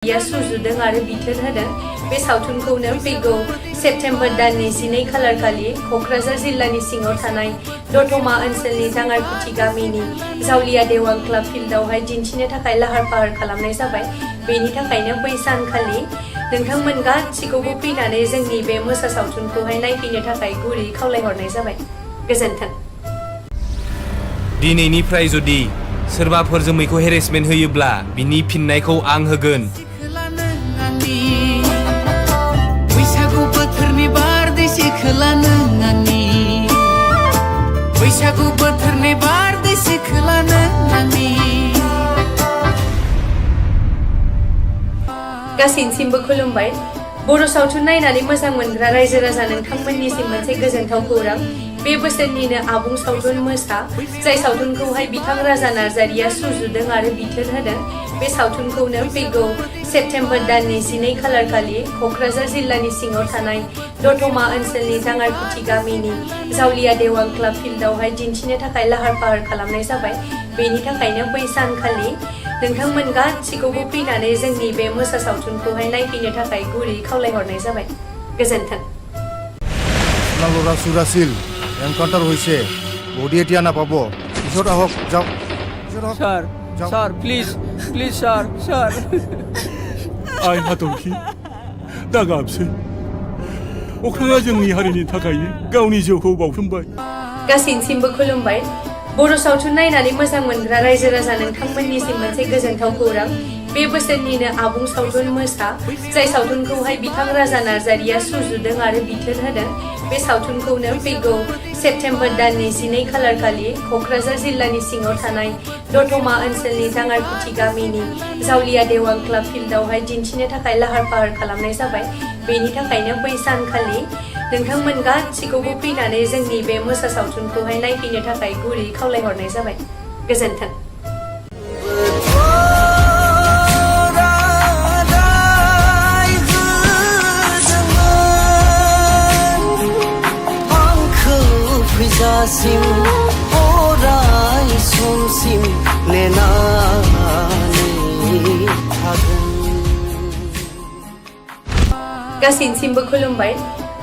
सुजुदों आरो बिथोन होदों बे सावथुनखौनो फैगौ सेप्तेम्बर दाननि 12 खालार खालि क'क्राझार जिल्लानि सिङाव थानाय दतमा ओनसोलनि जांगारकुथि गामिनि जावलिया देवां क्लाब फिल्डआवहाय दिन्थिनो थाखाय लाहार फाहार खालामनाय जाबाय। बेनि थाखायनो बै सानखालि नोंथांमोन गासिखौबो फैनानै जोंनि बे मोसा सावथुनखौहाय नायफैनो थाखाय गुरै खावलायहरनाय जाबाय। गोजोन्थों। दिनैनिफ्राय जुदि सोरबाफोर जोमैखौ हेरेसमेन्ट होयोब्ला बिनि फिननायखौ आं होगोन। बैसागु बोथोरनि बारदै सिखोला नों आंनि बैसागु बोथोरनि बारदै सिखोला नों आंनि गासैनिसिमबो खुलुमबाय। बर' सावथुन नायनानै मोजां मोनग्रा रायजो राजा नोंथांमोननिसिम मोनसे गोजोनथाव खौरां। बे बोसोरनिनो आबुं सावथुन मोसा जाय सावथुनखौहाय बिथां राजा नार्जारिया सुजुदों आरो बिथोन होदों बे सावथुनखौनो फैगौ सेप्तेम्बर दाननि 12 खालार खालि क'क्राझार जिल्लानि सिङाव थानाय दतमा ओनसोलनि जांगारकुथि गामिनि जावलिया देवां क्लाब फिल्डआवहाय दिन्थिनो थाखाय लाहार फाहार खालामनाय जाबाय। बेनि थाखायनो बै सानखालि नोंथांमोन गासिखौबो फैनानै जोंनि बे मोसा सावथुनखौहाय नायफैनो थाखाय गुरै खावलायहरनाय जाबाय। गोजोन्थों। এনকাউন্টার হয়েছে বডি এতিয়া নাপাব পিছত আহক যাও sir sir please please sir sir आइ हाथरखि दा गाबसै अख्राङा जोंनि हारिनि थाखायनो गावनि जिउखौ बावसोमबाय। गासैनिसिमबो खुलुमबाय। बर' सावथुन नायनानै मोजां मोनग्रा रायजो राजा नोंथांमोननिसिम मोनसे गोजोनथाव खौरां। बे बोसोरनिनो आबुं सावथुन मोसा जाय सावथुनखौहाय बिथां राजा नार्जारिया सुजुदों आरो बिथोन होदों बे सावथुनखौनो फैगौ सेप्तेम्बर दाननि 12 खालार खालि क'क्राझार जिल्लानि सिङाव थानाय दतमा ओनसोलनि जांगारकुथि गामिनि जावलिया देवां क्लाब फिल्डआवहाय दिन्थिनो थाखाय लाहार फाहार खालामनाय जाबाय। बेनि थाखायनो बै सानखालि नोंथांमोन गासिखौबो फैनानै जोंनि बे मोसा सावथुनखौहाय नायफैनो थाखाय गुरै खावलायहरनाय जाबाय। गोजोन्थों। फैजासिम अराय समसिम नेनानै थागोन। गासैनिसिमबो खुलुमबाय।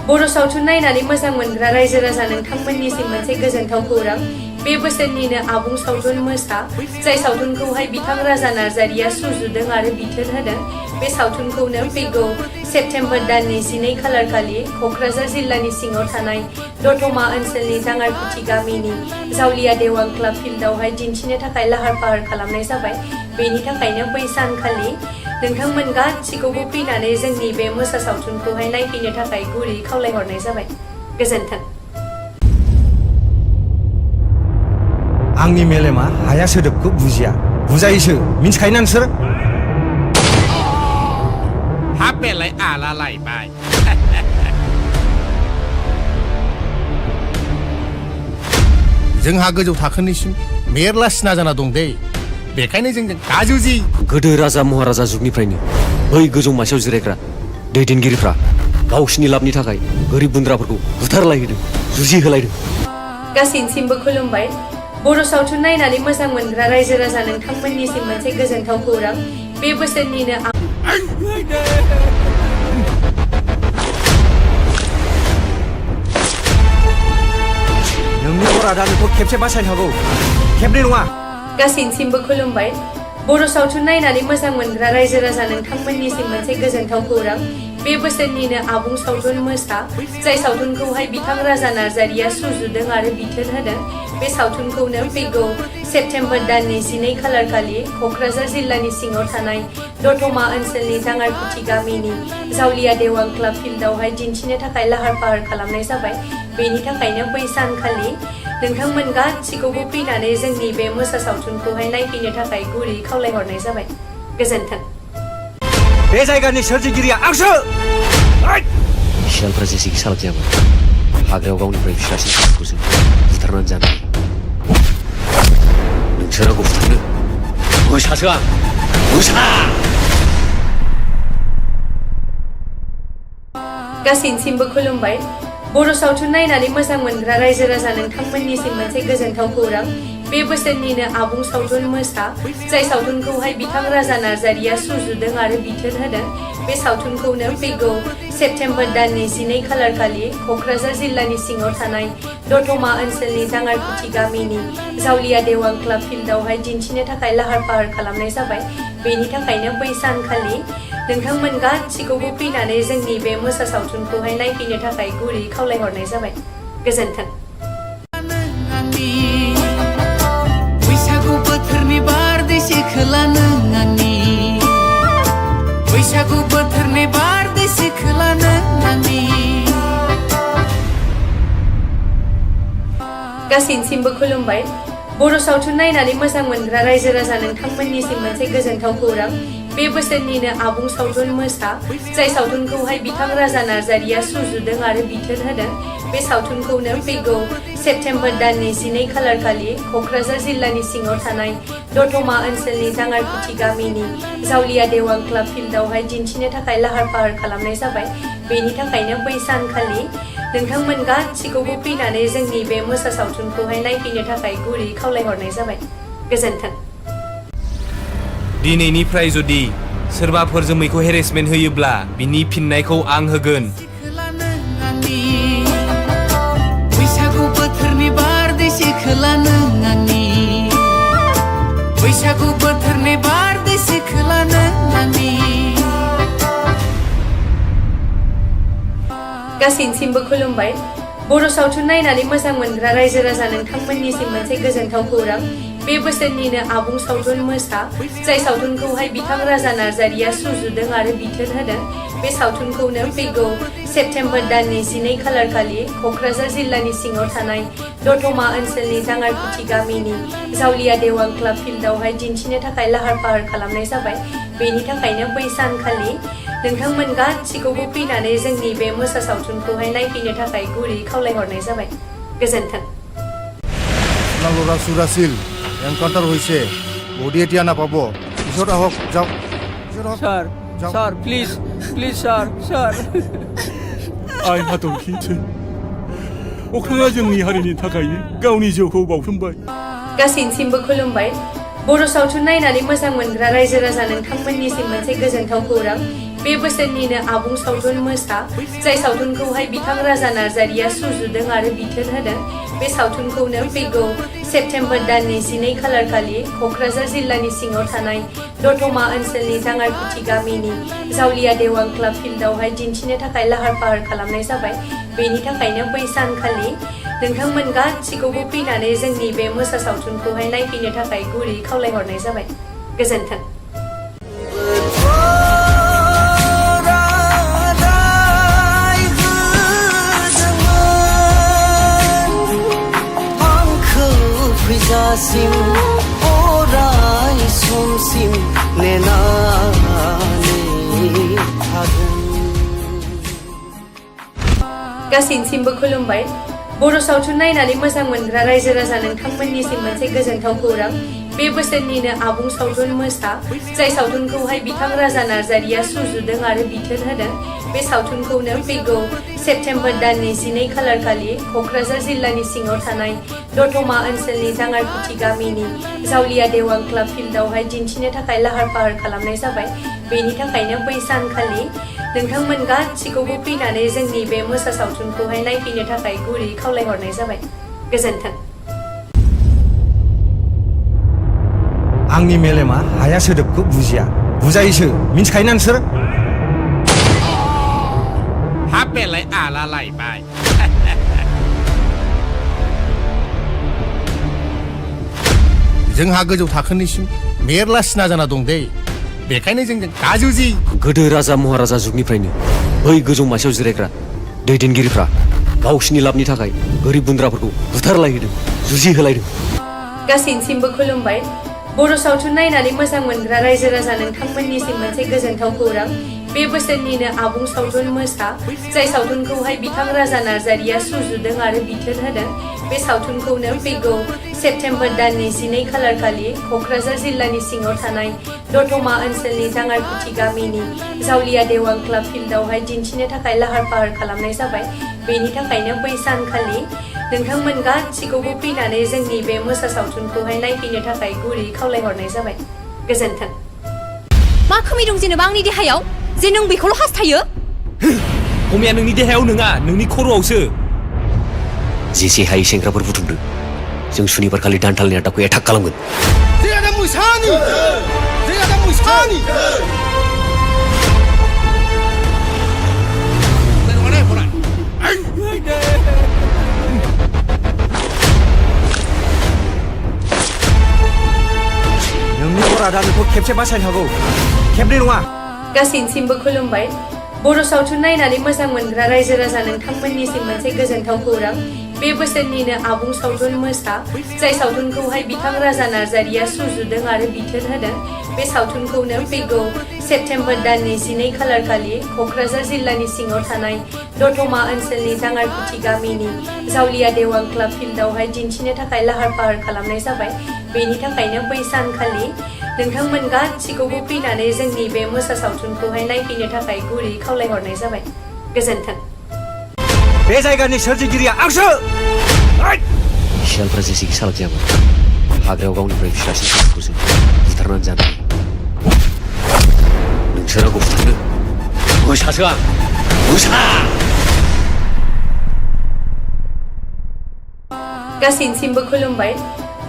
बर' सावथुन नायनानै मोजां मोनग्रा रायजो राजा नोंथांमोननिसिम मोनसे गोजोनथाव खौरां। बे बोसोरनिनो आबुं सावथुन मोसा जाय सावथुनखौहाय बिथां राजा नार्जारिया सुजुदों आरो बिथोन होदों बे सावथुनखौनो फैगौ सेप्तेम्बर दाननि 12 खालार खालि क'क्राझार जिल्लानि सिङाव थानाय दतमा ओनसोलनि जांगारकुथि गामिनि जावलिया देवां क्लाब फिल्डआवहाय दिन्थिनो थाखाय लाहार फाहार खालामनाय जाबाय। बेनि थाखायनो बै सानखालि नोंथांमोन गासिखौबो फैनानै जोंनि बे मोसा सावथुनखौहाय नायफैनो थाखाय गुरै खावलायहरनाय जाबाय। गोजोन्थों। आंनि मेलेमा हाया सोदोबखौ बुजिया बुजायोसो मिन्थिखायोना नोंसोर? हाबेलाय आला लायबाय। जोंहा गोजौ थाखोनिसिम मेरला सिना जाना दं दे बेखायनो जोंजों गाजुजि गोदो राजा महाराजा जुगनिफ्रायनो बै गोजौ मासियाव जिरायग्रा दैदेनगिरिफ्रा गावसिनि लाबनि थाखाय गोरिब गुन्द्राफोरखौ बुथारलायहोदों जुजिहोलायदों। गासैनिसिमबो खुलुमबाय। बर' सावथुन नायनानै मोजां मोनग्रा रायजो राजा नोंथांमोननिसिम मोनसे गोजोनथाव खौरां। बे बोसोरनिनो नोंनि अरादा नोंखौ खेबसे बासायनो हागौ खेबनै नङा। गासैनिसिमबो खुलुमबाय। बर' सावथुन नायनानै मोजां मोनग्रा रायजो राजा नोंथांमोननिसिम मोनसे गोजोनथाव खौरां। बे बोसोरनिनो आबुं सावथुन मोसा जाय सावथुनखौहाय बिथां राजा नार्जारिया सुजुदों आरो बिथोन होदों बे सावथुनखौनो फैगौ सेप्तेम्बर दाननि 12 खालार खालि क'क्राझार जिल्लानि सिङाव थानाय दतमा ओनसोलनि जांगारकुथि गामिनि जावलिया देवां क्लाब फिल्डआवहाय दिन्थिनो थाखाय लाहार फाहार खालामनाय जाबाय। बेनि थाखायनो बै सानखालि नोंथांमोन गासिखौबो फैनानै जोंनि बे मोसा सावथुनखौहाय नायफैनो थाखाय गुरै खावलायहरनाय जाबाय। गोजोन्थों। बे जायगानि सोरजिगिरिया आंसो। सियालफ्रा जेसेखि सालाक जायामोन हाग्रायाव गावनिफ्राय फिसासिन सालाकखौ जों बुथारनानै जानो नोंसोर आंखौ बुथारनो मोसासो आं मोसा। गासैनिसिमबो खुलुमबाय। बर' सावथुन नायनानै मोजां मोनग्रा रायजो राजा नोंथांमोननिसिम मोनसे गोजोनथाव खौरां। बे बोसोरनिनो आबुं सावथुन मोसा जाय सावथुनखौहाय बिथां राजा नार्जारिया सुजुदों आरो बिथोन होदों बे सावथुनखौनो फैगौ सेप्तेम्बर दाननि 12 खालार खालि क'क्राझार जिल्लानि सिङाव थानाय दतमा ओनसोलनि जांगारकुथि गामिनि जावलिया देवां क्लाब फिल्डआवहाय दिन्थिनो थाखाय लाहार फाहार खालामनाय जाबाय। बेनि थाखायनो बै सानखालि नोंथांमोन गासिखौबो फैनानै जोंनि बे मोसा सावथुनखौहाय नायफैनो थाखाय गुरै खावलायहरनाय जाबाय। गोजोन्थों। बैसागु बोथोरनि बारदै सिख्ला नों आंनि बैसागु बोथोरनि बारदै सिख्ला नों आंनि गासैनिसिमबो खुलुमबाय। बर' सावथुन नायनानै मोजां मोनग्रा रायजो राजा नोंथांमोननिसिम मोनसे गोजोनथाव खौरां। बे बोसोरनिनो आबुं सावथुन मोसा जाय सावथुनखौहाय बिथां राजा नार्जारिया सुजुदों आरो बिथोन होदों बे सावथुनखौनो फैगौ सेप्तेम्बर दाननि 12 खालार खालि क'क्राझार जिल्लानि सिङाव थानाय दतमा ओनसोलनि जांगारकुथि गामिनि जावलिया देवां क्लाब फिल्डआवहाय दिन्थिनो थाखाय लाहार फाहार खालामनाय जाबाय। बेनि थाखायनो बै सानखालि नोंथांमोन गासिखौबो फैनानै जोंनि बे मोसा सावथुनखौहाय नायफैनो थाखाय गुरै खावलायहरनाय जाबाय। गोजोन्थों। दिनैनिफ्राय जुदि सोरबाफोर जोमैखौ हेरेसमेन्ट होयोब्ला बिनि फिननायखौ आं होगोन। बैसागु बोथोरनि बारदै सिख्ला नों आंनि बैसागु बोथोरनि बारदै सिख्ला नों आंनि गासैनिसिमबो खुलुमबाय। बर' सावथुन नायनानै मोजां मोनग्रा रायजो राजा नोंथांमोननिसिम मोनसे गोजोनथाव खौरां। बे बोसोरनिनो आबुं सावथुन मोसा जाय सावथुनखौहाय बिथां राजा नार्जारिया सुजुदों आरो बिथोन होदों बे सावथुनखौनो फैगौ सेप्तेम्बर दाननि 12 खालार खालि क'क्राझार जिल्लानि सिङाव थानाय दतमा ओनसोलनि जांगारकुथि गामिनि जावलिया देवां क्लाब फिल्डआवहाय दिन्थिनो थाखाय लाहार फाहार खालामनाय जाबाय। बेनि थाखायनो बै सानखालि नोंथांमोन गासिखौबो फैनानै जोंनि बे मोसा सावथुनखौहाय नायफैनो थाखाय गुरै खावलायहरनाय जाबाय। गोजोन्थों। লৰা চুৰাছিল এনকাউণ্টাৰ হৈছে বডি এতিয়া নাপাব পিছত আহক যাওক sir sir please please sir sir आइ हाथरखि अख्राङा जोंनि हारिनि थाखायनो गावनि जिउखौ बावसोमबाय। गासैनिसिमबो खुलुमबाय। बर' सावथुन नायनानै मोजां मोनग्रा रायजो राजा नोंथांमोननिसिम मोनसे गोजोनथाव खौरां। बे बोसोरनिनो आबुं सावथुन मोसा जाय सावथुनखौहाय बिथां राजा नार्जारिया सुजुदों आरो बिथोन होदों बे सावथुनखौनो फैगौ सेप्तेम्बर दाननि 12 खालार खालि क'क्राझार जिल्लानि सिङाव थानाय दतमा ओनसोलनि जांगारकुथि गामिनि जावलिया देवां क्लाब फिल्डआवहाय दिन्थिनो थाखाय लाहार फाहार खालामनाय जाबाय। बेनि थाखायनो बै सानखालि नोंथांमोन गासिखौबो फैनानै जोंनि बे मोसा सावथुनखौहाय नायफैनो थाखाय गुरै खावलायहरनाय जाबाय। गोजोन्थों। फैजासिम अराय समसिम नेनानै थागोन। गासैनिसिमबो खुलुमबाय। बर' सावथुन नायनानै मोजां मोनग्रा रायजो राजा नोंथांमोननिसिम मोनसे गोजोनथाव खौरां। बे बोसोरनिनो आबुं सावथुन मोसा जाय सावथुनखौहाय बिथां राजा नार्जारिया सुजुदों आरो बिथोन होदों बे सावथुनखौनो फैगौ सेप्तेम्बर दाननि 12 खालार खालि क'क्राझार जिल्लानि सिङाव थानाय दतमा ओनसोलनि जांगारकुथि गामिनि जावलिया देवां क्लाब फिल्डआवहाय दिन्थिनो थाखाय लाहार फाहार खालामनाय जाबाय। बेनि थाखायनो बै सानखालि नोंथांमोन गासिखौबो फैनानै जोंनि बे मोसा सावथुनखौहाय नायफैनो थाखाय गुरै खावलायहरनाय जाबाय। गोजोन्थों। आंनि मेलेमा हाया सोदोबखौ बुजिया बुजायोसो मिन्थिखायोना नोंसोर हाबेलाय आला लायबाय। जोंहा गोजौ थाखोनिसिम मेरला सिना जाना दं दे बेखायनो जोंजों गाजुजि गोदो राजा महाराजा जुगनिफ्रायनो बै गोजौ मासियाव जिरायग्रा दैदेनगिरिफ्रा गावसिनि लाबनि थाखाय गोरिब गुन्द्राफोरखौ बुथारलायहोदों जुजिहोलायदों। गासैनिसिमबो खुलुमबाय। बर' सावथुन नायनानै मोजां मोनग्रा रायजो राजा नोंथांमोननिसिम मोनसे गोजोनथाव खौरां। बे बोसोरनिनो आबुं सावथुन मोसा जाय सावथुनखौहाय बिथां राजा नार्जारिया सुजुदों आरो बिथोन होदों बे सावथुनखौनो फैगौ सेप्तेम्बर दाननि 12 खालार खालि क'क्राझार जिल्लानि सिङाव थानाय दतमा ओनसोलनि जांगारकुथि गामिनि जावलिया देवां क्लाब फिल्डआवहाय दिन्थिनो थाखाय लाहार फाहार खालामनाय जाबाय। बेनि थाखायनो बै सानखालि नोंथांमोन गासिखौबो फैनानै जोंनि बे मोसा सावथुनखौहाय नायफैनो थाखाय गुरै खावलायहरनाय जाबाय गोजोन्थों मा खोमै दं जेनेबा आंनि देहायाव जे नों बेखौल' हास्थायो खमिया नोंनि देहायाव नङा नोंनि खर'आवसो जेसे हायै सेंग्राफोर बुथुमदो जों सुनिबार खालि दान्थालनि आड्डाखौ एटाक खालामगोन नोंनि बरादा नोंखौ खेबसे बासायनो हागौ खेबनै नङा गासैनिसिमबो खुलुमबाय बर' सावथुन नायनानै मोजां मोनग्रा रायजो राजा नोंथांमोननिसिम मोनसे गोजोनथाव खौरां बे बोसोरनिनो आबुं सावथुन मोसा जाय सावथुनखौहाय बिथां राजा नार्जारिया सुजुदों आरो बिथोन होदों बे सावथुनखौनो फैगौ सेप्तेम्बर दाननि 12 खालार खालि क'क्राझार जिल्लानि सिङाव थानाय दतमा ओनसोलनि जांगारकुथि गामिनि जावलिया देवां क्लाब फिल्डआवहाय दिन्थिनो थाखाय लाहार फाहार खालामनाय जाबाय बेनि थाखायनो बै सानखालि नोंथांमोन गासिखौबो फैनानै जोंनि बे मोसा सावथुनखौहाय नायफैनो थाखाय गुरै खावलायहरनाय जाबाय गोजोन्थों बे जायगानि सोरजिगिरिया आंसो सियालफ्रा जेसेखि सालाक जायामोन हाग्रायाव गावनिफ्राय फिसासिन सासेखौ जों बुथारनानै जानो नोंसोर आंखौ बुथारनो मोसासो आं मोसा गासैनिसिमबो खुलुमबाय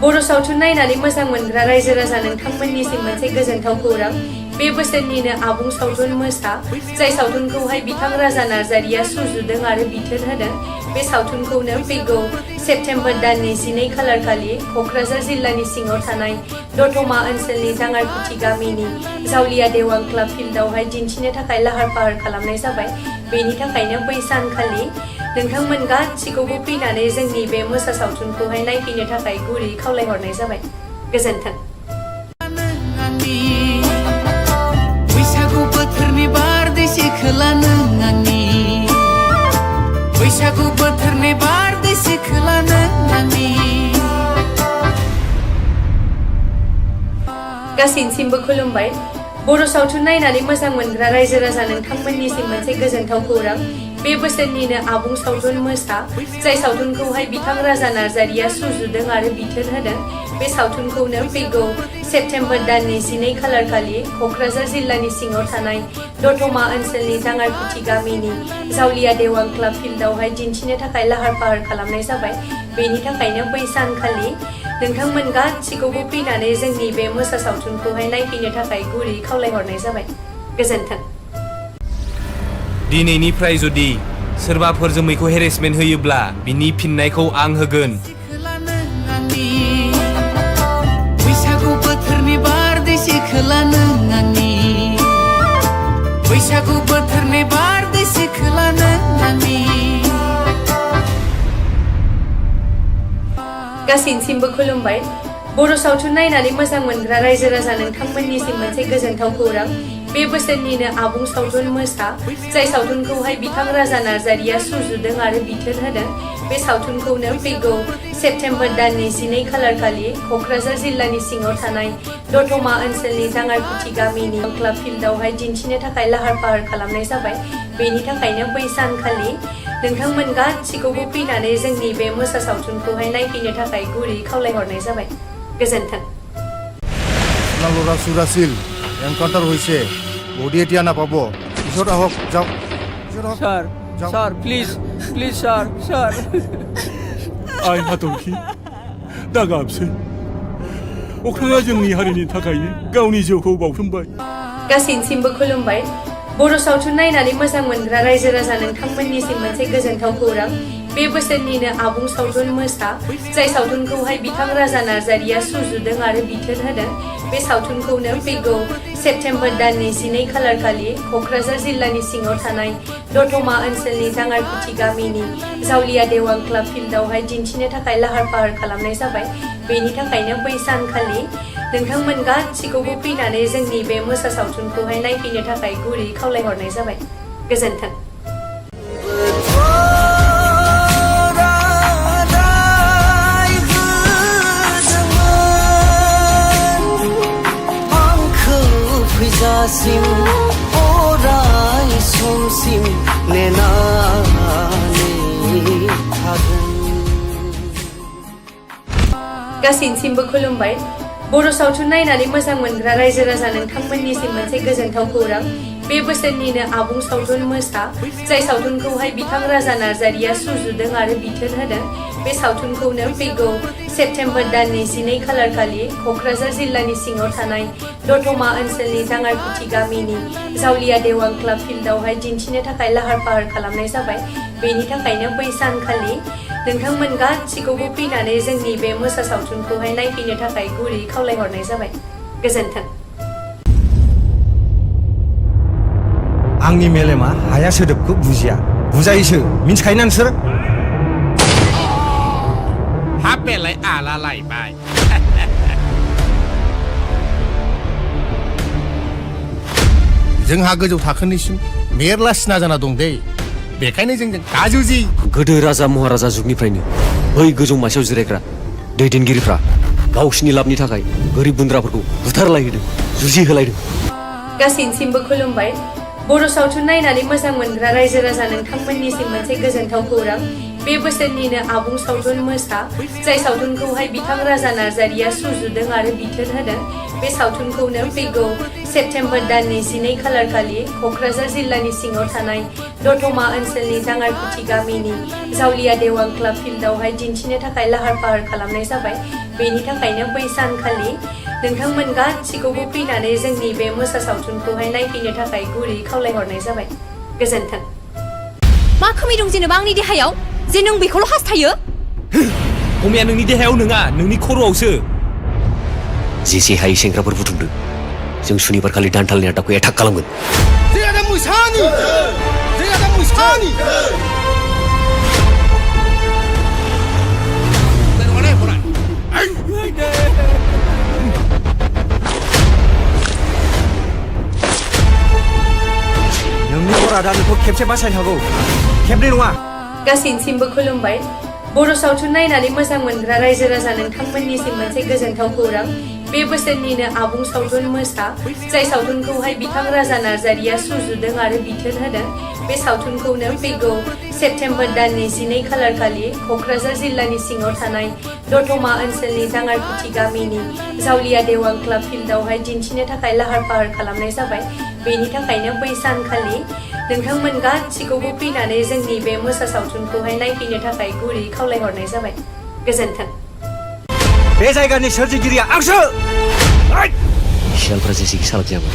बर' सावथुन नायनानै मोजां मोनग्रा रायजो राजा नोंथांमोननिसिम मोनसे गोजोनथाव खौरां बे बोसोरनिनो आबुं सावथुन मोसा जाय सावथुनखौहाय बिथां राजा नार्जारिया सुजुदों आरो बिथोन होदों बे सावथुनखौनो फैगौ सेप्तेम्बर दाननि 12 खालार खालि क'क्राझार जिल्लानि सिङाव थानाय दतमा ओनसोलनि जांगारकुथि गामिनि जावलिया देवां क्लाब फिल्डआवहाय दिन्थिनो थाखाय लाहार फाहार खालामनाय जाबाय बेनि थाखायनो बै सानखालि नोंथांमोन गासिखौबो फैनानै जोंनि बे मोसा सावथुनखौहाय नायफैनो थाखाय गुरै खावलायहरनाय जाबाय गोजोन्थों बैसागु बोथोरनि बारदै सिख्ला नों आंनि बैसागु बोथोरनि बारदै सिख्ला नों आंनि गासैनिसिमबो खुलुमबाय बर' सावथुन नायनानै मोजां मोनग्रा रायजो राजा नोंथांमोननिसिम मोनसे गोजोनथाव खौरां बे बोसोरनिनो आबुं सावथुन मोसा जाय सावथुनखौहाय बिथां राजा नार्जारिया सुजुदों आरो बिथोन होदों बे सावथुनखौनो फैगौ सेप्तेम्बर दाननि 12 खालार खालि क'क्राझार जिल्लानि सिङाव थानाय दतमा ओनसोलनि जांगारकुथि गामिनि जावलिया देवां क्लाब फिल्डआवहाय दिन्थिनो थाखाय लाहार फाहार खालामनाय जाबाय बेनि थाखायनो बै सानखालि नोंथांमोन गासिखौबो फैनानै जोंनि बे मोसा सावथुनखौहाय नायफैनो थाखाय गुरै खावलायहरनाय जाबाय गोजोन्थों दिनैनिफ्राय जुदि सोरबाफोर जोमैखौ हेरेसमेन्ट होयोब्ला बिनि फिननायखौ आं होगोन बैसागु बोथोरनि बारदै सिख्ला नों आंनि बैसागु बोथोरनि बारदै सिख्ला नों आंनि गासैनिसिमबो खुलुमबाय बर' सावथुन नायनानै मोजां मोनग्रा रायजो राजा नोंथांमोननिसिम मोनसे गोजोनथाव खौरां बे बोसोरनिनो आबुं सावथुन मोसा जाय सावथुनखौहाय बिथां राजा नार्जारिया सुजुदों आरो बिथोन होदों बे सावथुनखौनो फैगौ सेप्तेम्बर दाननि 12 खालार खालि क'क्राझार जिल्लानि सिङाव थानाय दतमा ओनसोलनि जांगारकुथि गामिनि क्लाब फिल्डआवहाय दिन्थिनो थाखाय लाहार फाहार खालामनाय जाबाय बेनि थाखायनो बै सानखालि नोंथांमोन गासिखौबो फैनानै जोंनि बे मोसा सावथुनखौहाय नायफैनो थाखाय गुरै खावलायहरनाय जाबाय गोजोन्थों লৰা চুৰাছিল এনকাউণ্টাৰ হৈছে বডি এতিয়া নাপাব পিছত আহক যাওক sir sir please please sir sir आइ हाथरखि दा गाबसै अख्राङा जोंनि हारिनि थाखायनो गावनि जिउखौ बाउसोमबाय गासैनिसिमबो खुलुमबाय बर' सावथुन नायनानै मोजां मोनग्रा रायजो राजा नोंथांमोननिसिम मोनसे गोजोनथाव खौरां बे बोसोरनिनो आबुं सावथुन मोसा जाय सावथुनखौहाय बिथां राजा नार्जारिया सुजुदों आरो बिथोन होदों बे सावथुनखौनो फैगौ सेप्तेम्बर दाननि 12 खालार खालि क'क्राझार जिल्लानि सिङाव थानाय दतमा ओनसोलनि जांगारकुथि गामिनि जावलिया देवां क्लाब फिल्डआवहाय दिन्थिनो थाखाय लाहार फाहार खालामनाय जाबाय बेनि थाखायनो बै सानखालि नोंथांमोन गासिखौबो फैनानै जोंनि बे मोसा सावथुनखौहाय नायफैनो थाखाय गुरै खावलायहरनाय जाबाय गोजोन्थों फैजासिम अराय समसिम नेनानै थागोन गासैनिसिमबो खुलुमबाय बर' सावथुन नायनानै मोजां मोनग्रा रायजो राजा नोंथांमोननिसिम मोनसे गोजोनथाव खौरां बे बोसोरनिनो आबुं सावथुन मोसा जाय सावथुनखौहाय बिथां राजा नार्जारिया सुजुदों आरो बिथोन होदों बे सावथुनखौनो फैगौ सेप्तेम्बर दाननि 12 खालार खालि क'क्राझार जिल्लानि सिङाव थानाय दतमा ओनसोलनि दाङारकुथि गामिनि जावलिया देवां क्लाब फिल्डआवहाय दिन्थिनो थाखाय लाहार फाहार खालामनाय जाबाय बेनि थाखायनो बै सानखालि नोंथांमोन गासिखौबो फैनानै जोंनि बे मोसा सावथुनखौहाय नायफैनो थाखाय गुरै खावलायहरनाय जाबाय गोजोन्थों आंनि मेलेमा हाया सोदोबखौ बुजिया बुजायोसो मिन्थिखायोना नोंसोर हाबेलाय आला लायबाय जोंहा गोजौ थाखोनिसिम मेरला सिना जाना दं दे बेखायनो जोंजों गाजुजि गोदो राजा महाराजा जुगनिफ्रायनो बै गोजौ मासियाव जिरायग्रा दैदेनगिरिफ्रा गावसिनि लाबनि थाखाय गोरिब गुन्द्राफोरखौ बुथारलायहोदों जुजिहोलायदों गासैनिसिमबो खुलुमबाय बर' सावथुन नायनानै मोजां मोनग्रा रायजो राजा नोंथांमोननिसिम मोनसे गोजोनथाव खौरां बे बोसोरनिनो आबुं सावथुन मोसा जाय सावथुनखौहाय बिथां राजा नार्जारिया सुजुदों आरो बिथोन होदों बे सावथुनखौनो फैगौ सेप्तेम्बर दाननि 12 खालार खालि क'क्राझार जिल्लानि सिङाव थानाय दतमा ओनसोलनि दाङारकुथि गामिनि जावलिया देवां क्लाब फिल्डआवहाय दिन्थिनो थाखाय लाहार फाहार खालामनाय जाबाय बेनि थाखायनो बै सानखालि नोंथांमोन गासिखौबो फैनानै जोंनि बे मोसा सावथुनखौहाय नायफैनो थाखाय गुरै खावलायहरनाय जाबाय गोजोन्थों मा खोमै दं जेनेबा आंनि देहायाव जे नों बेखौल' हास्थायो अमाया नोंनि देहायाव नङा नोंनि खर'आवसो जेसे हायै सेंग्राफोर बुथुमदों जों सुनिबार खालि दान्थालनि आड्डाखौ एटाक खालामगोन नोंनि अरादा नोंखौ खेबसे बासायनो हागौ खेबनै नङा गासैनिसिमबो खुलुमबाय बर' सावथुन नायनानै मोजां मोनग्रा रायजो राजा नोंथांमोननिसिम मोनसे गोजोनथाव खौरां बे बोसोरनिनो आबुं सावथुन मोसा जाय सावथुनखौहाय बिथां राजा नार्जारिया सुजुदों आरो बिथोन होदों बे सावथुनखौनो फैगौ सेप्तेम्बर दाननि 12 खालार खालि क'क्राझार जिल्लानि सिङाव थानाय दतमा ओनसोलनि दाङारकुथि गामिनि जावलिया देवां क्लाब फिल्डआवहाय दिन्थिनो थाखाय लाहार फाहार खालामनाय जाबाय बेनि थाखायनो बै सानखालि नोंथांमोन गासिखौबो फैनानै जोंनि बे मोसा सावथुनखौहाय नायफैनो थाखाय गुरै खावलायहरनाय जाबाय गोजोन्थों बे जायगानि सोरजिगिरिया आंसो सियालफ्रा जेसेखि सालाक जायामोन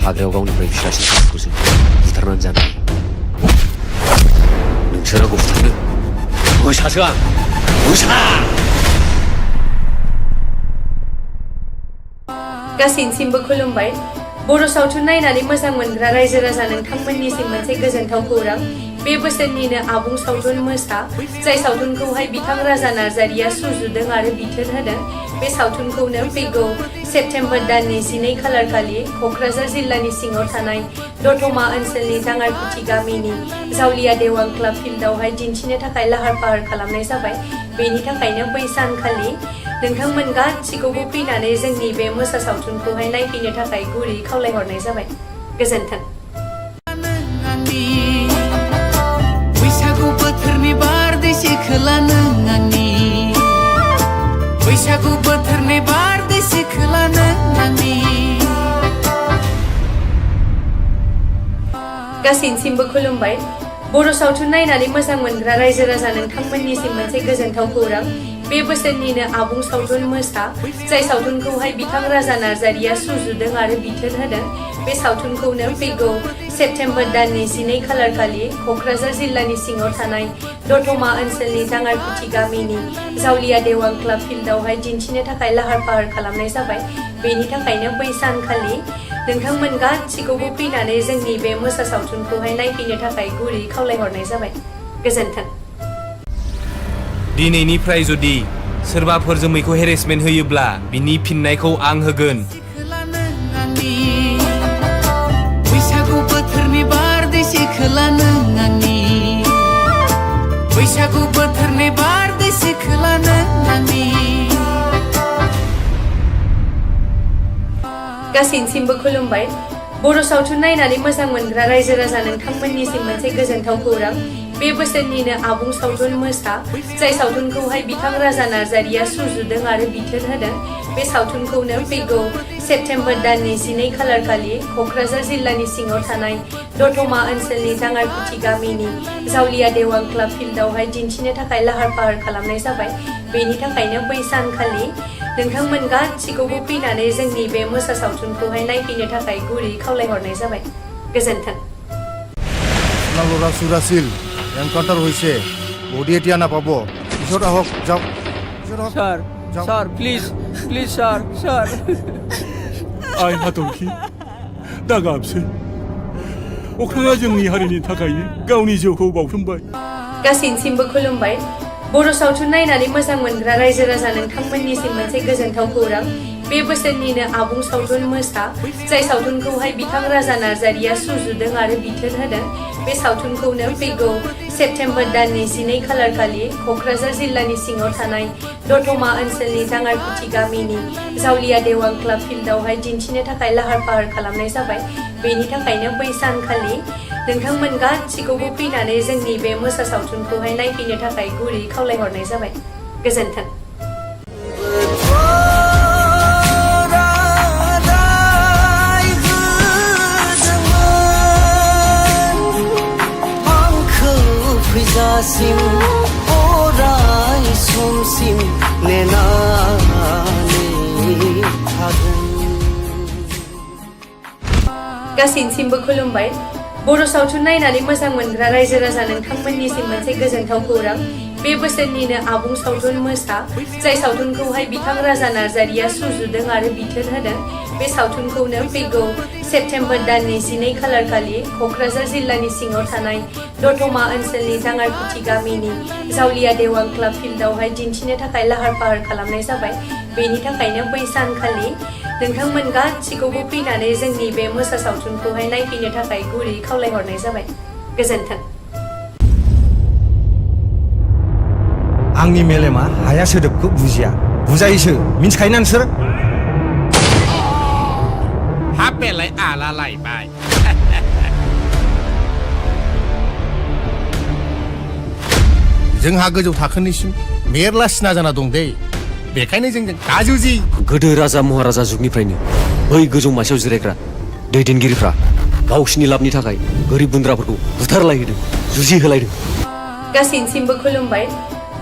हाग्रायाव गावनिफ्राय फिसासिन सासेखौसो बुथारनानै जानो नोंसोर आंखौ बुथारनो मोसासो आं मोसा गासैनिसिमबो खुलुमबाय बर' सावथुन नायनानै मोजां मोनग्रा रायजो राजा नोंथांमोननिसिम मोनसे गोजोनथाव खौरां बे बोसोरनिनो आबुं सावथुन मोसा जाय सावथुनखौहाय बिथां राजा नार्जारिया सुजुदों आरो बिथोन होदों बे सावथुनखौनो फैगौ सेप्तेम्बर दाननि 12 खालार खालि क'क्राझार जिल्लानि सिङाव थानाय दतमा ओनसोलनि दाङारकुथि गामिनि जावलिया देवां क्लाब फिल्डआवहाय दिन्थिनो थाखाय लाहार फाहार खालामनाय जाबाय बेनि थाखायनो बै सानखालि नोंथांमोन गासिखौबो फैनानै जोंनि बे मोसा सावथुनखौहाय नायफैनो थाखाय गुरै खावलायहरनाय जाबाय गोजोन्थों बैसागु बोथोरनि बारदै सिखोला नों आंनि बैसागु बोथोरनि बारदै सिखोला नों आंनि गासैनिसिमबो खुलुमबाय बर' सावथुन नायनानै मोजां मोनग्रा रायजो राजा नोंथांमोननिसिम मोनसे गोजोनथाव खौरां बे बोसोरनिनो आबुं सावथुन मोसा जाय सावथुनखौहाय बिथां राजा नार्जारिया सुजुदों आरो बिथोन होदों बे सावथुनखौनो फैगौ सेप्तेम्बर दाननि 12 खालार खालि क'क्राझार जिल्लानि सिङाव थानाय दतमा ओनसोलनि दाङारकुथि गामिनि जावलिया देवां क्लाब फिल्डआवहाय दिन्थिनो थाखाय लाहार फाहार खालामनाय जाबाय बेनि थाखायनो बै सानखालि नोंथांमोन गासिखौबो फैनानै जोंनि बे मोसा सावथुनखौहाय नायफैनो थाखाय गुरै खावलायहरनाय जाबाय गोजोन्थों दिनैनिफ्राय जुदि सोरबाफोर जोमैखौ हेरेसमेन्ट होयोब्ला बिनि फिननायखौ आं होगोन बैसागु बोथोरनि बारदै सिखोला नों आंनि बैसागु बोथोरनि बारदै सिखोला नों आंनि गासैनिसिमबो खुलुमबाय बर' सावथुन नायनानै मोजां मोनग्रा रायजो राजा नोंथांमोननिसिम मोनसे गोजोनथाव खौरां बे बोसोरनिनो आबुं सावथुन मोसा जाय सावथुनखौहाय बिथां राजा नार्जारिया सुजुदों आरो बिथोन होदों बे सावथुनखौनो फैगौ सेप्तेम्बर दाननि 12 खालार खालि क'क्राझार जिल्लानि सिङाव थानाय दतमा ओनसोलनि जाङारकुथि गामिनि जावलिया देवां क्लाब फिल्डआवहाय दिन्थिनो थाखाय लाहार फाहार खालामनाय जाबाय। बेनि थाखायनो बै सानखालि नोंथांमोन गासिखौबो फैनानै जोंनि बे मोसा सावथुनखौहाय नायफैनो थाखाय गुरै खावलायहरनाय जाबाय। गोजोन्थों। আপোনালোকৰ চুৰাছিল এনকাউণ্টাৰ হৈছে বডি এতিয়া নাপাব পিছত আহক যাওক sir sir please please sir sir आइ हाथरखि दा गाबसै अख्राङा जोंनि हारिनि थाखायनो गावनि जिउखौ बाउसोमबाय। गासैनिसिमबो खुलुमबाय। बर' सावथुन नायनानै मोजां मोनग्रा रायजो राजा नोंथांमोननिसिम मोनसे गोजोनथाव खौरां बे बोसोरनिनो आबुं सावथुन मोसा जाय सावथुनखौहाय बिथां राजा नार्जारिया सुजुदों आरो बिथोन होदों बे सावथुनखौनो फैगौ सेप्तेम्बर दाननि 12 खालार खालि क'क्राझार जिल्लानि सिङाव थानाय दतमा ओनसोलनि जाङारकुथि गामिनि जावलिया देवां क्लाब फिल्डआवहाय दिन्थिनो थाखाय लाहार फाहार खालामनाय जाबाय। बेनि थाखायनो बै सानखालि नोंथांमोन गासिखौबो फैनानै जोंनि बे मोसा सावथुनखौहाय नायफैनो थाखाय गुरै खावलायहरनाय जाबाय। गोजोन्थों। फैजासिम अराय समसिम नेनानै थागोन। गासैनिसिमबो खुलुमबाय। बर' सावथुन नायनानै मोजां मोनग्रा रायजो राजा नोंथांमोननिसिम मोनसे गोजोनथाव खौरां बे बोसोरनिनो आबुं सावथुन मोसा जाय सावथुनखौहाय बिथां राजा नार्जारिया सुजुदों आरो बिथोन होदों बे सावथुनखौनो फैगौ सेप्तेम्बर दाननि 12 खालार खालि क'क्राझार जिल्लानि सिङाव थानाय दतमा ओनसोलनि जाङारकुथि गामिनि जावलिया देवां क्लाब फिल्डआवहाय दिन्थिनो थाखाय लाहार फाहार खालामनाय जाबाय। बेनि थाखायनो बै सानखालि नोंथांमोन गासिखौबो फैनानै जोंनि बे मोसा सावथुनखौहाय नायफैनो थाखाय गुरै खावलायहरनाय जाबाय। गोजोन्थों। आंनि मेलेमा हाया सोदोबखौ बुजिया बुजायोसो मिन्थिखायोना नोंसोर हापेलाय आलालायबाय जोंहा गोजौ थाखोनिसिम मेरला सिना जाना दं दे बेखायनो जोंजों गाजुजि गोदो राजा महाराजा जुगनिफ्रायनो बै गोजौ मासियाव जिरायग्रा दैदेनगिरिफ्रा गावसिनि लाबनि थाखाय गोरिब गुन्द्राफोरखौ बुथारलायहोदों जुजिहोलायदों। गासैनिसिमबो खुलुमबाय।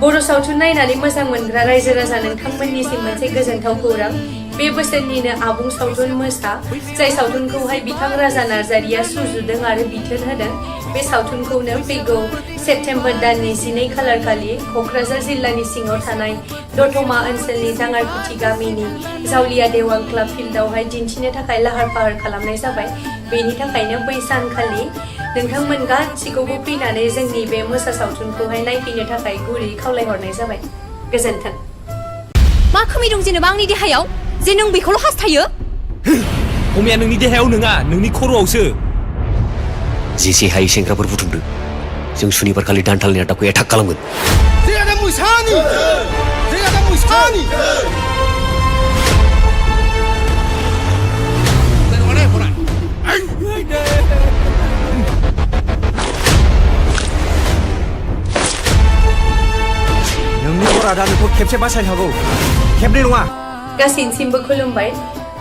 बर' सावथुन नायनानै मोजां मोनग्रा रायजो राजा नोंथांमोननिसिम मोनसे गोजोनथाव खौरां बे बोसोरनिनो आबुं सावथुन मोसा जाय सावथुनखौहाय बिथां राजा नार्जारिया सुजुदों आरो बिथोन होदों बे सावथुनखौनो फैगौ सेप्तेम्बर दाननि 12 खालार खालि क'क्राझार जिल्लानि सिङाव थानाय दतमा ओनसोलनि जाङारकुथि गामिनि जावलिया देवां क्लाब फिल्डआवहाय दिन्थिनो थाखाय लाहार फाहार खालामनाय जाबाय। बेनि थाखायनो बै सानखालि नोंथांमोन गासिखौबो फैनानै जोंनि बे मोसा सावथुनखौहाय नायफैनो थाखाय गुरै खावलायहरनाय जाबाय। गोजोन्थों। मा खोमै दं जेनेबा आंनि देहायाव जे नों बेखौल' हास्थायो? खमिया नोंनि देहायाव नङा नोंनि खर'आवसो। जेसे हायै सेंग्राफोर बुथुमदों जों सुनिबार खालि दान्थालनि आड्डाखौ एटाक खालामगोन। नोंनि बरादा नोंखौ खेबसे बासायनो हागौ खेबनै नङा। गासैनिसिमबो खुलुमबाय।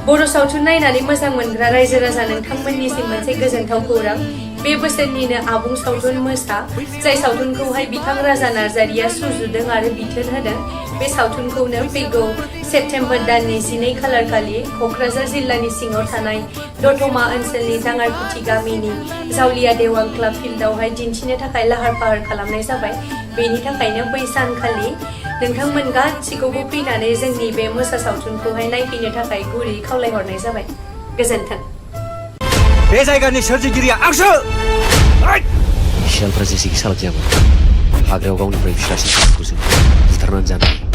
बर' सावथुन नायनानै मोजां मोनग्रा रायजो राजा नोंथांमोननिसिम मोनसे गोजोनथाव खौरां बे बोसोरनिनो आबुं सावथुन मोसा जाय सावथुनखौहाय बिथां राजा नार्जारिया सुजुदों आरो बिथोन होदों बे सावथुनखौनो फैगौ सेप्तेम्बर दाननि 12 खालार खालि क'क्राझार जिल्लानि सिङाव थानाय दतमा ओनसोलनि जाङारकुथि गामिनि जावलिया देवां क्लाब फिल्डआवहाय दिन्थिनो थाखाय लाहार फाहार खालामनाय जाबाय। बेनि थाखायनो बै सानखालि नोंथांमोन गासिखौबो फैनानै जोंनि बे मोसा सावथुनखौहाय नायफैनो थाखाय गुरै खावलायहरनाय जाबाय। गोजोन्थों। बे जायगानि सोरजिगिरिया आंसो। सियालफ्रा जेसेखि सालाक जायामोन हाग्रायाव गावनिफ्राय फिसासिन सालाकखौ जों बुथारनानै जानो हायो।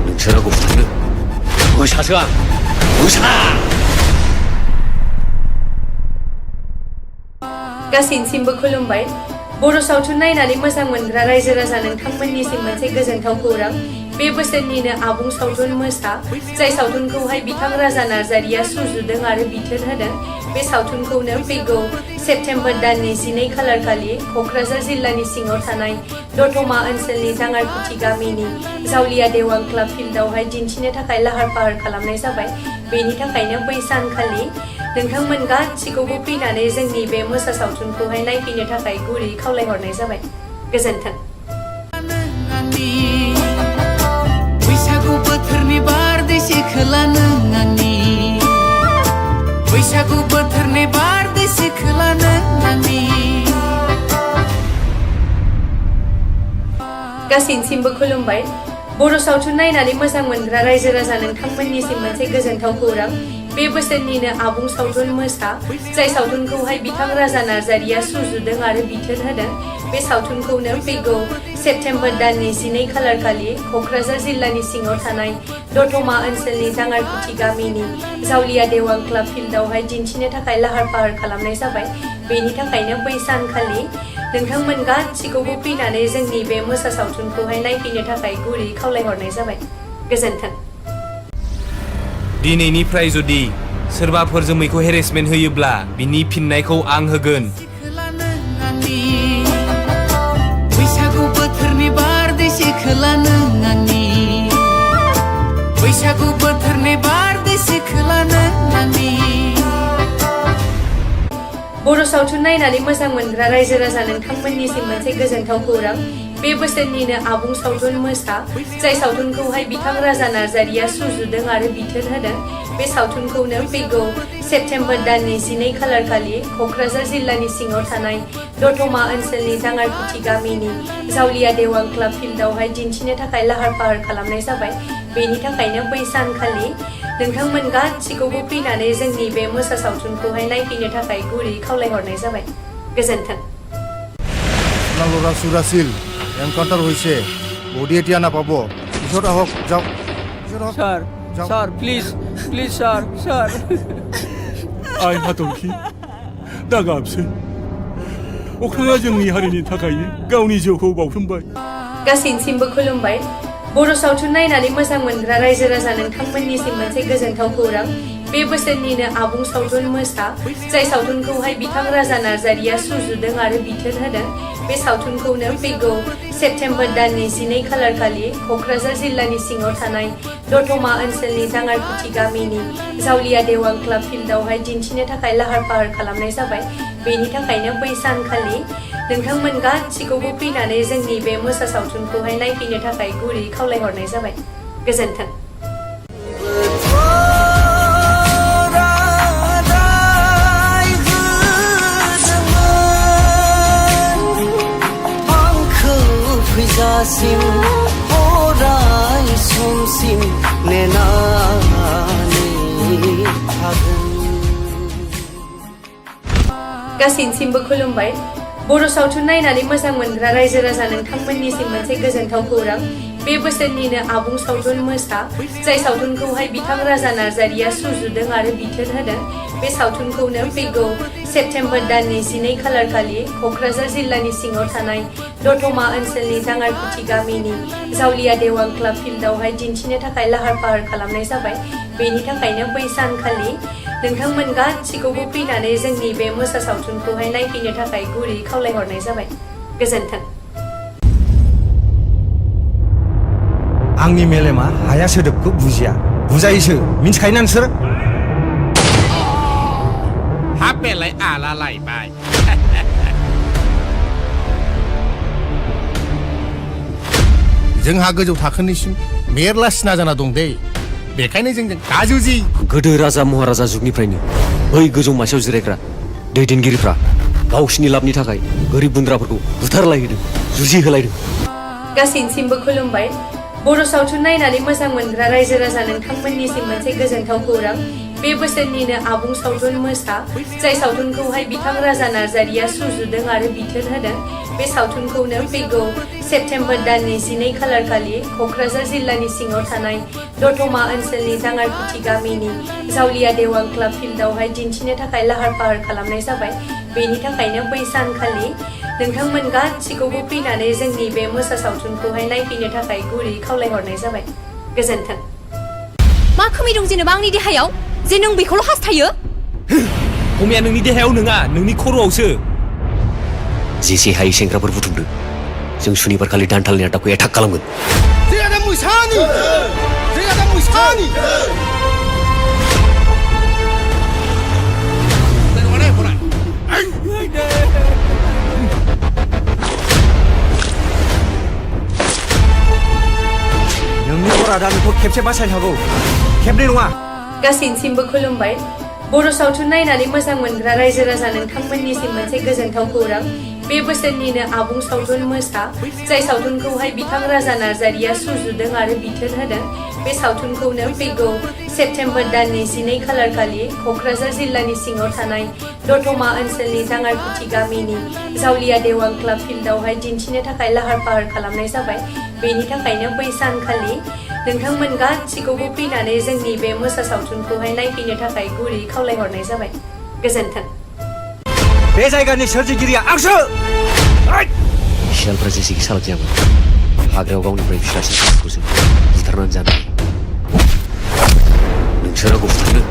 नोंसोर आंखौ बुथारनो मोसासो आं मोसा। गासैनिसिमबो खुलुमबाय। बर' सावथुन नायनानै मोजां मोनग्रा रायजो राजा नोंथांमोननिसिम मोनसे गोजोनथाव खौरां बे बोसोरनिनो आबुं सावथुन मोसा जाय सावथुनखौहाय बिथां राजा नार्जारिया सुजुदों आरो बिथोन होदों बे सावथुनखौनो फैगौ सेप्तेम्बर दाननि 12 खालार खालि क'क्राझार जिल्लानि सिङाव थानाय दतमा ओनसोलनि जांगारकुथि गामिनि जावलिया देवां क्लाब फिल्डआवहाय दिन्थिनो थाखाय लाहार फाहार खालामनाय जाबाय। बेनि थाखायनो बै सानखालि नोंथांमोन गासिखौबो फैनानै जोंनि बे मोसा सावथुनखौहाय नायफैनो थाखाय गुरै खावलायहरनाय जाबाय। गोजोन्थों। बैसागु बोथोरनि बारदै सिख्ला नों आंनि बैसागु बोथोरनि बारदै सिख्ला नों आंनि गासैनिसिमबो खुलुमबाय। बर' सावथुन नायनानै मोजां मोनग्रा रायजो राजा नोंथांमोननिसिम मोनसे गोजोनथाव खौरां। बे बोसोरनिनो आबुं सावथुन मोसा जाय सावथुनखौहाय बिथां राजा नार्जारिया सुजुदों आरो बिथोन होदों बे सावथुनखौनो फैगौ सेप्तेम्बर दाननि 12 खालार खालि क'क्राझार जिल्लानि सिङाव थानाय दतमा ओनसोलनि जांगारकुथि गामिनि जावलिया देवां क्लाब फिल्डआवहाय दिन्थिनो थाखाय लाहार फाहार खालामनाय जाबाय। बेनि थाखायनो बै सानखालि नोंथांमोन गासिखौबो फैनानै जोंनि बे मोसा सावथुनखौहाय नायफैनो थाखाय गुरै खावलायहरनाय जाबाय। गोजोन्थों। दिनैनिफ्राय जुदि सोरबाफोर जोमैखौ हेरेसमेन्ट होयोब्ला बिनि फिननायखौ आं होगोन। बैसागु बोथोरनि बारदै सिख्ला नों आंनि बैसागु बोथोरनि बारदै सिख्ला नों आंनि बर' सावथुन नायनानै मोजां मोनग्रा रायजो राजा नोंथांमोननिसिम मोनसे गोजोनथाव खौरां। बे बोसोरनिनो आबुं सावथुन मोसा जाय सावथुनखौहाय बिथां राजा नार्जारिया सुजुदों आरो बिथोन होदों बे सावथुनखौनो फैगौ सेप्तेम्बर दाननि 12 खालार खालि क'क्राझार जिल्लानि सिङाव थानाय दतमा ओनसोलनि जांगारकुथि गामिनि जावलिया देवां क्लाब फिल्डआवहाय दिन्थिनो थाखाय लाहार फाहार खालामनाय जाबाय। बेनि थाखायनो बै सानखालि नोंथांमोन गासिखौबो फैनानै जोंनि बे मोसा सावथुनखौहाय नायफैनो थाखाय गुरै खावलायहरनाय जाबाय। गोजोन्थों। সুরাসিল এনকাউন্টার হয়েছে বডি এতিয়া নাপাব পিছত আহক যাওক sir sir please please sir sir आइ हाथरखि दा गाबसै अख्राङा जोंनि हारिनि थाखायनो गावनि जिउखौ बाउसोमबाय। गासैनिसिमबो खुलुमबाय। बर' सावथुन नायनानै मोजां मोनग्रा रायजो राजा नोंथांमोननिसिम मोनसे गोजोनथाव खौरां। बे बोसोरनिनो आबुं सावथुन मोसा जाय सावथुनखौहाय बिथां राजा नार्जारिया सुजुदों आरो बिथोन होदों बे सावथुनखौनो फैगौ सेप्तेम्बर दाननि 12 खालार खालि क'क्राझार जिल्लानि सिङाव थानाय दतमा ओनसोलनि जांगारकुथि गामिनि जावलिया देवां क्लाब फिल्डआवहाय दिन्थिनो थाखाय लाहार फाहार खालामनाय जाबाय। बेनि थाखायनो बै सानखालि नोंथांमोन गासिखौबो फैनानै जोंनि बे मोसा सावथुनखौहाय नायफैनो थाखाय गुरै खावलायहरनाय जाबाय। गोजोन्थों। फैजासिम अराय समसिम नेनानै थागोन। गासैनिसिमबो खुलुमबाय। बर' सावथुन नायनानै मोजां मोनग्रा रायजो राजा नोंथांमोननिसिम मोनसे गोजोनथाव खौरां। बे बोसोरनिनो आबुं सावथुन मोसा जाय सावथुनखौहाय बिथां राजा नार्जारिया सुजुदों आरो बिथोन होदों बे सावथुनखौनो फैगौ सेप्तेम्बर दाननि 12 खालार खालि क'क्राझार जिल्लानि सिङाव थानाय दतमा ओनसोलनि जांगारकुथि गामिनि जावलिया देवां क्लाब फिल्डआवहाय दिन्थिनो थाखाय लाहार फाहार खालामनाय जाबाय। बेनि थाखायनो बै सानखालि नोंथांमोन गासिखौबो फैनानै जोंनि बे मोसा सावथुनखौहाय नायफैनो थाखाय गुरै खावलायहरनाय जाबाय। गोजोन्थों। आंनि मेलेमा हाया सोदोबखौ बुजिया बुजायोसो मिन्थिखायोना नोंसोर हाबेलाय आला लायबाय जोंहा गोजौ थाखोनिसिम मेरला सिना जाना दं दे बेखायनो जोंजों गाजुजि गोदो राजा महाराजा जुगनिफ्रायनो बै गोजौ मासियाव जिरायग्रा दैदेनगिरिफ्रा गावसिनि लाबनि थाखाय गोरिब गुन्द्राफोरखौ बुथारलायहोदों जुजिहोलायदों। गासैनिसिमबो खुलुमबाय। बर' सावथुन नायनानै मोजां मोनग्रा रायजो राजा नोंथांमोननिसिम मोनसे गोजोनथाव खौरां। बे बोसोरनिनो आबुं सावथुन मोसा जाय सावथुनखौहाय बिथां राजा नार्जारिया सुजुदों आरो बिथोन होदों बे सावथुनखौनो फैगौ सेप्तेम्बर दाननि 12 खालार खालि क'क्राझार जिल्लानि सिङाव थानाय दतमा ओनसोलनि जांगारकुथि गामिनि जावलिया देवां क्लाब फिल्डआवहाय दिन्थिनो थाखाय लाहार फाहार खालामनाय जाबाय। बेनि थाखायनो बै सानखालि नोंथांमोन गासिखौबो फैनानै जोंनि बे मोसा सावथुनखौहाय नायफैनो थाखाय गुरै खावलायहरनाय जाबाय गोजोन्थों मा खोमै दं जेनेबा आंनि देहायाव जे नों बेखौल' हास्थायो खमिया नोंनि देहायाव नङा नोंनि खर'आवसो जेसे हायै सेंग्राफोर बुथुमदो जों सुनिबार खालि दानथालनि आदाखौ एटाक खालामगोन नोंनि अरादा नोंखौ खेबसे बासायनो हागौ खेबनै नङा गासैनिसिमबो खुलुमबाय बर' सावथुन नायनानै मोजां मोनग्रा रायजो राजा नोंथांमोननिसिम मोनसे गोजोनथाव खौरां बे बोसोरनिनो आबुं सावथुन मोसा जाय सावथुनखौहाय बिथां राजा नार्जारिया सुजुदों आरो बिथोन होदों बे सावथुनखौनो फैगौ सेप्तेम्बर दाननि 12 खालार खालि क'क्राझार जिल्लानि सिङाव थानाय दतमा ओनसोलनि दाङारकुथि गामिनि जावलिया देवां क्लाब फिल्डआवहाय दिन्थिनो थाखाय लाहार फाहार खालामनाय जाबाय बेनि थाखायनो बै सानखालि नोंथांमोन गासिखौबो फैनानै जोंनि बे मोसा सावथुनखौहाय नायफैनो थाखाय गुरै खावलायहरनाय जाबाय गोजोन्थों बे जायगानि सोरजिगिरिया आंसो सियालफ्रा जेसेखि सालाक जायामोन हाग्रायाव गावनिफ्राय फिसासिन सानखौसो बुथारनानै जानो नोंसोर आंखौ बुथारनो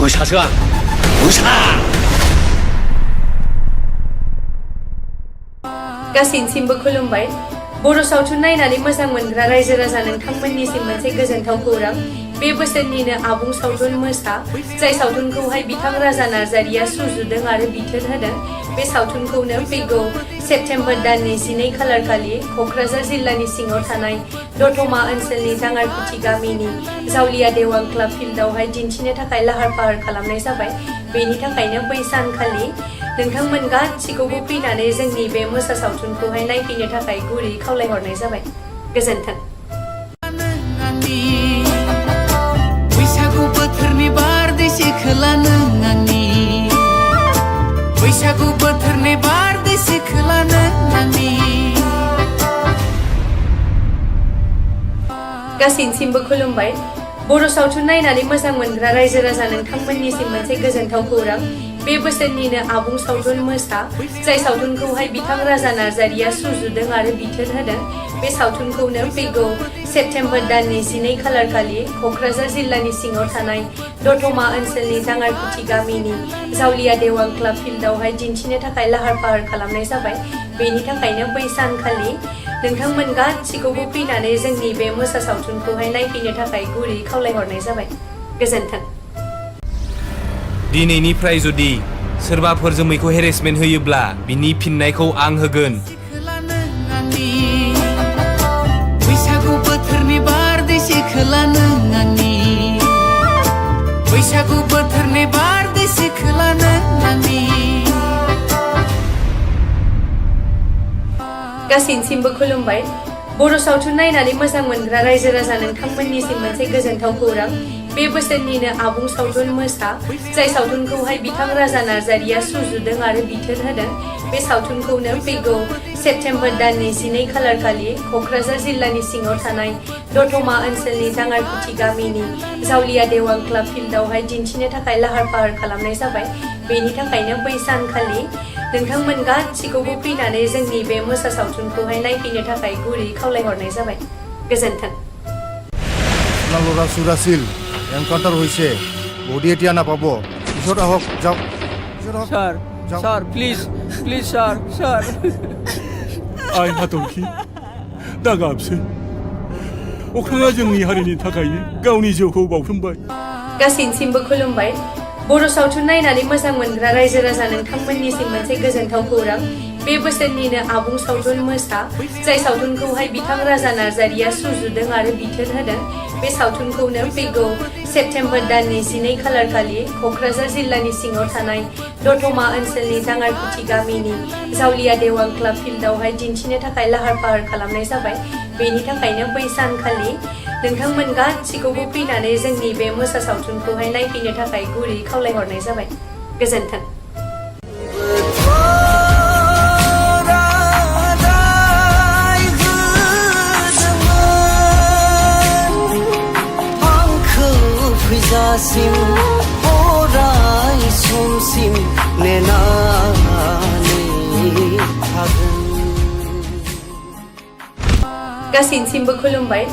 मोसासो आं मोसा गासैनिसिमबो खुलुमबाय बर' सावथुन नायनानै मोजां मोनग्रा रायजो राजा नोंथांमोननिसिम मोनसे गोजोनथाव खौरां बे बोसोरनिनो आबुं सावथुन मोसा जाय सावथुनखौहाय बिथां राजा नार्जारिया सुजुदों आरो बिथोन होदों बे सावथुनखौनो फैगौ सेप्तेम्बर दाननि 12 खालार खालि क'क्राझार जिल्लानि सिङाव थानाय दतमा ओनसोलनि दाङारकुथि गामिनि जावलिया देवां क्लाब फिल्डआवहाय दिन्थिनो थाखाय लाहार फाहार खालामनाय जाबाय बेनि थाखायनो बै सानखालि नोंथांमोन गासिखौबो फैनानै जोंनि बे मोसा सावथुनखौहाय नायफैनो थाखाय गुरै खावलायहरनाय जाबाय गोजोन्थों बैसागु बोथोरनि बारदै सिखोला नों आंनि बैसागु बोथोरनि बारदै सिखोला नों आंनि गासैनिसिमबो खुलुमबाय बर' सावथुन नायनानै मोजां मोनग्रा रायजो राजा नोंथांमोननिसिम मोनसे गोजोनथाव खौरां बे बोसोरनिनो आबुं सावथुन मोसा जाय सावथुनखौहाय बिथां राजा नार्जारिया सुजुदों आरो बिथोन होदों बे सावथुनखौनो फैगौ सेप्तेम्बर दाननि 12 खालार खालि क'क्राझार जिल्लानि सिङाव थानाय दतमा ओनसोलनि दाङारकुथि गामिनि जावलिया देवां क्लाब फिल्डआवहाय दिन्थिनो थाखाय लाहार फाहार खालामनाय जाबाय बेनि थाखायनो बै सानखालि नोंथांमोन गासिखौबो फैनानै जोंनि बे मोसा सावथुनखौहाय नायफैनो थाखाय गुरै खावलायहरनाय जाबाय गोजोन्थों दिनैनिफ्राय जुदि सोरबाफोर जोमैखौ हेरेसमेन्ट होयोब्ला बिनि फिननायखौ आं होगोन बैसागु बोथोरनि बारदै सिखोला नों आंनि बैसागु बोथोरनि बारदै सिखोला नों आंनि गासैनिसिमबो खुलुमबाय बर' सावथुन नायनानै मोजां मोनग्रा रायजो राजा नोंथांमोननिसिम मोनसे गोजोनथाव खौरां बे बोसोरनिनो आबुं सावथुन मोसा जाय सावथुनखौहाय बिथां राजा नार्जारिया सुजुदों आरो बिथोन होदों बे सावथुनखौनो फैगौ सेप्तेम्बर दाननि 12 खालार खालि क'क्राझार जिल्लानि सिङाव थानाय दतमा ओनसोलनि दाङारकुथि गामिनि जावलिया देवां क्लाब फिल्डआवहाय दिन्थिनो थाखाय लाहार फाहार खालामनाय जाबाय बेनि थाखायनो बै सानखालि नोंथांमोन गासिखौबो फैनानै जोंनि बे मोसा सावथुनखौहाय नायफैनो थाखाय गुरै खावलायहरनाय जाबाय गोजोन्थों ল'ৰা চুৰাছিল এনকাউণ্টাৰ হৈছে বডি এতিয়া নাপাব পিছত আহক যাওক sir sir please please sir sir आइ हाथरखि दा गाबसै अख्राङा जोंनि हारिनि थाखायनो गावनि जिउखौ बाउसोमबाय गासैनिसिमबो खुलुमबाय बर' सावथुन नायनानै मोजां मोनग्रा रायजो राजा नोंथांमोननिसिम मोनसे गोजोनथाव खौरां बे बोसोरनिनो आबुं सावथुन मोसा जाय सावथुनखौहाय बिथां राजा नार्जारिया सुजुदों आरो बिथोन होदों बे सावथुनखौनो फैगौ सेप्तेम्बर दाननि 12 खालार खालि क'क्राझार जिल्लानि सिङाव थानाय दतमा ओनसोलनि दाङारकुथि गामिनि जावलिया देवां क्लाब फिल्डआवहाय दिन्थिनो थाखाय लाहार फाहार खालामनाय जाबाय बेनि थाखायनो बै सानखालि नोंथांमोन गासिखौबो फैनानै जोंनि बे मोसा सावथुनखौहाय नायफैनो थाखाय गुरै खावलायहरनाय जाबाय गोजोन्थों फैजासिम अराय समसिम नेनानै गासैनिसिमबो खुलुमबाय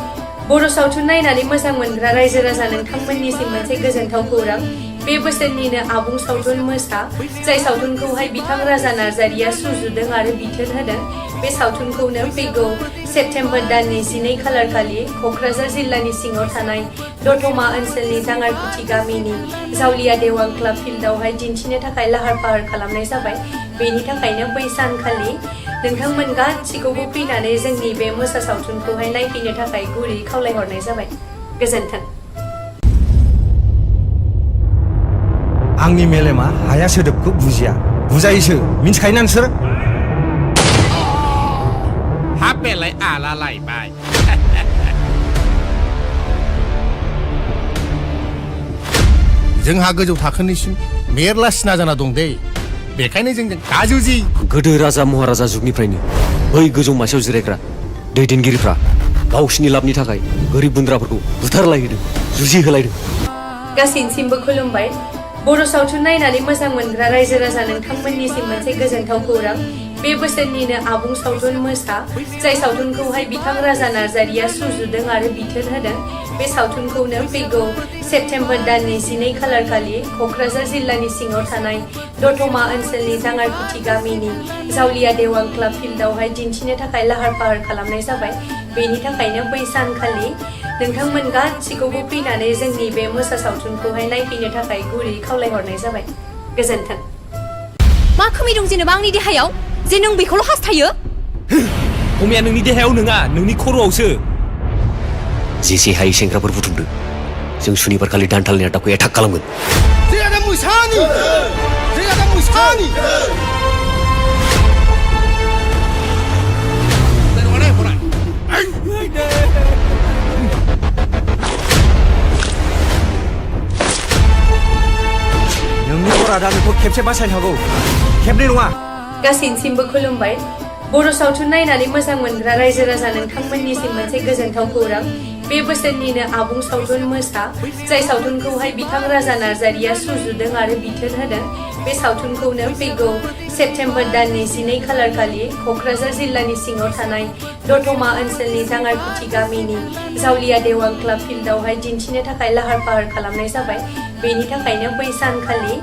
बर' सावथुन नायनानै मोजां मोनग्रा रायजो राजा नोंथांमोननिसिम मोनसे गोजोनथाव खौरां बे बोसोरनिनो आबुं सावथुन मोसा जाय सावथुनखौहाय बिथां राजा नार्जारिया सुजुदों आरो बिथोन होदों बे सावथुनखौनो फैगौ सेप्तेम्बर दाननि 12 खालार खालि क'क्राझार जिल्लानि सिङाव थानाय दतमा ओनसोलनि जांगारकुथि गामिनि जावलिया देवां क्लाब फिल्डआवहाय दिन्थिनो थाखाय लाहार फाहार खालामनाय जाबाय बेनि थाखायनो बै सानखालि नोंथांमोन गासिखौबो फैनानै जोंनि बे मोसा सावथुनखौहाय नायफैनो थाखाय गुरै खावलायहरनाय जाबाय गोजोन्थों आंनि मेलेमा हाया सोदोबखौ बुजिया बुजायोसो मिन्थिखायोना नोंसोर हाबेलाय आला लायबाय जोंहा गोजौ थाखोनिसिम मेरला सिना जाना दं दे बेखायनो जों गाजुजि गोदो राजा महाराजा जुगनिफ्रायनो बै गोजौ मासियाव जिरायग्रा दैदेनगिरिफ्रा गावसिनि लाबनि थाखाय गोरिब गुन्द्राफोरखौ बुथारलायहोदों जुजिहोलायदों गासैनिसिमबो खुलुमबाय बर' सावथुन नायनानै मोजां मोनग्रा रायजो राजा नोंथांमोननिसिम मोनसे गोजोनथाव खौरां बे बोसोरनिनो आबुं सावथुन मोसा जाय सावथुनखौहाय बिथां राजा नार्जारिया सुजुदों आरो बिथोन होदों बे सावथुनखौनो फैगौ सेप्तेम्बर दाननि 12 खालार खालि क'क्राझार जिल्लानि सिङाव थानाय दतमा ओनसोलनि जांगारकुथि गामिनि जावलिया देवां क्लाब फिल्डआवहाय दिन्थिनो थाखाय लाहार फाहार खालामनाय जाबाय बेनि थाखायनो बै सानखालि नोंथांमोन गासिखौबो फैनानै जोंनि बे मोसा सावथुनखौहाय नायफैनो थाखाय गुरै खावलायहरनाय जाबाय गोजोन्थों मा खोमै दं जेनेबा आंनि देहायाव जे नों बेखौल' हास्थायो खमाया नोंनि देहायाव नङा नोंनि खर'आवसो जेसे हायै सेंग्राफोर बुथुमदों जों सुनिबार खालि दान्थालनि आदाखौ एटाक खालामगोन नोंनि अरादा नोंखौ खेबसे बासायनो हागौ खेबनै नङा गासैनिसिमबो खुलुमबाय बर' सावथुन नायनानै मोजां मोनग्रा रायजो राजा नोंथांमोननिसिम मोनसे गोजोनथाव खौरां बे बोसोरनिनो आबुं सावथुन मोसा जाय सावथुनखौहाय बिथां राजा नार्जारिया सुजुदों आरो बिथोन होदों बे सावथुनखौनो फैगौ सेप्तेम्बर दाननि 12 खालार खालि क'क्राझार जिल्लानि सिङाव थानाय दतमा ओनसोलनि जांगारकुथि गामिनि जावलिया देवां क्लाब फिल्डआवहाय दिन्थिनो थाखाय लाहार फाहार खालामनाय जाबाय बेनि थाखायनो बै सानखालि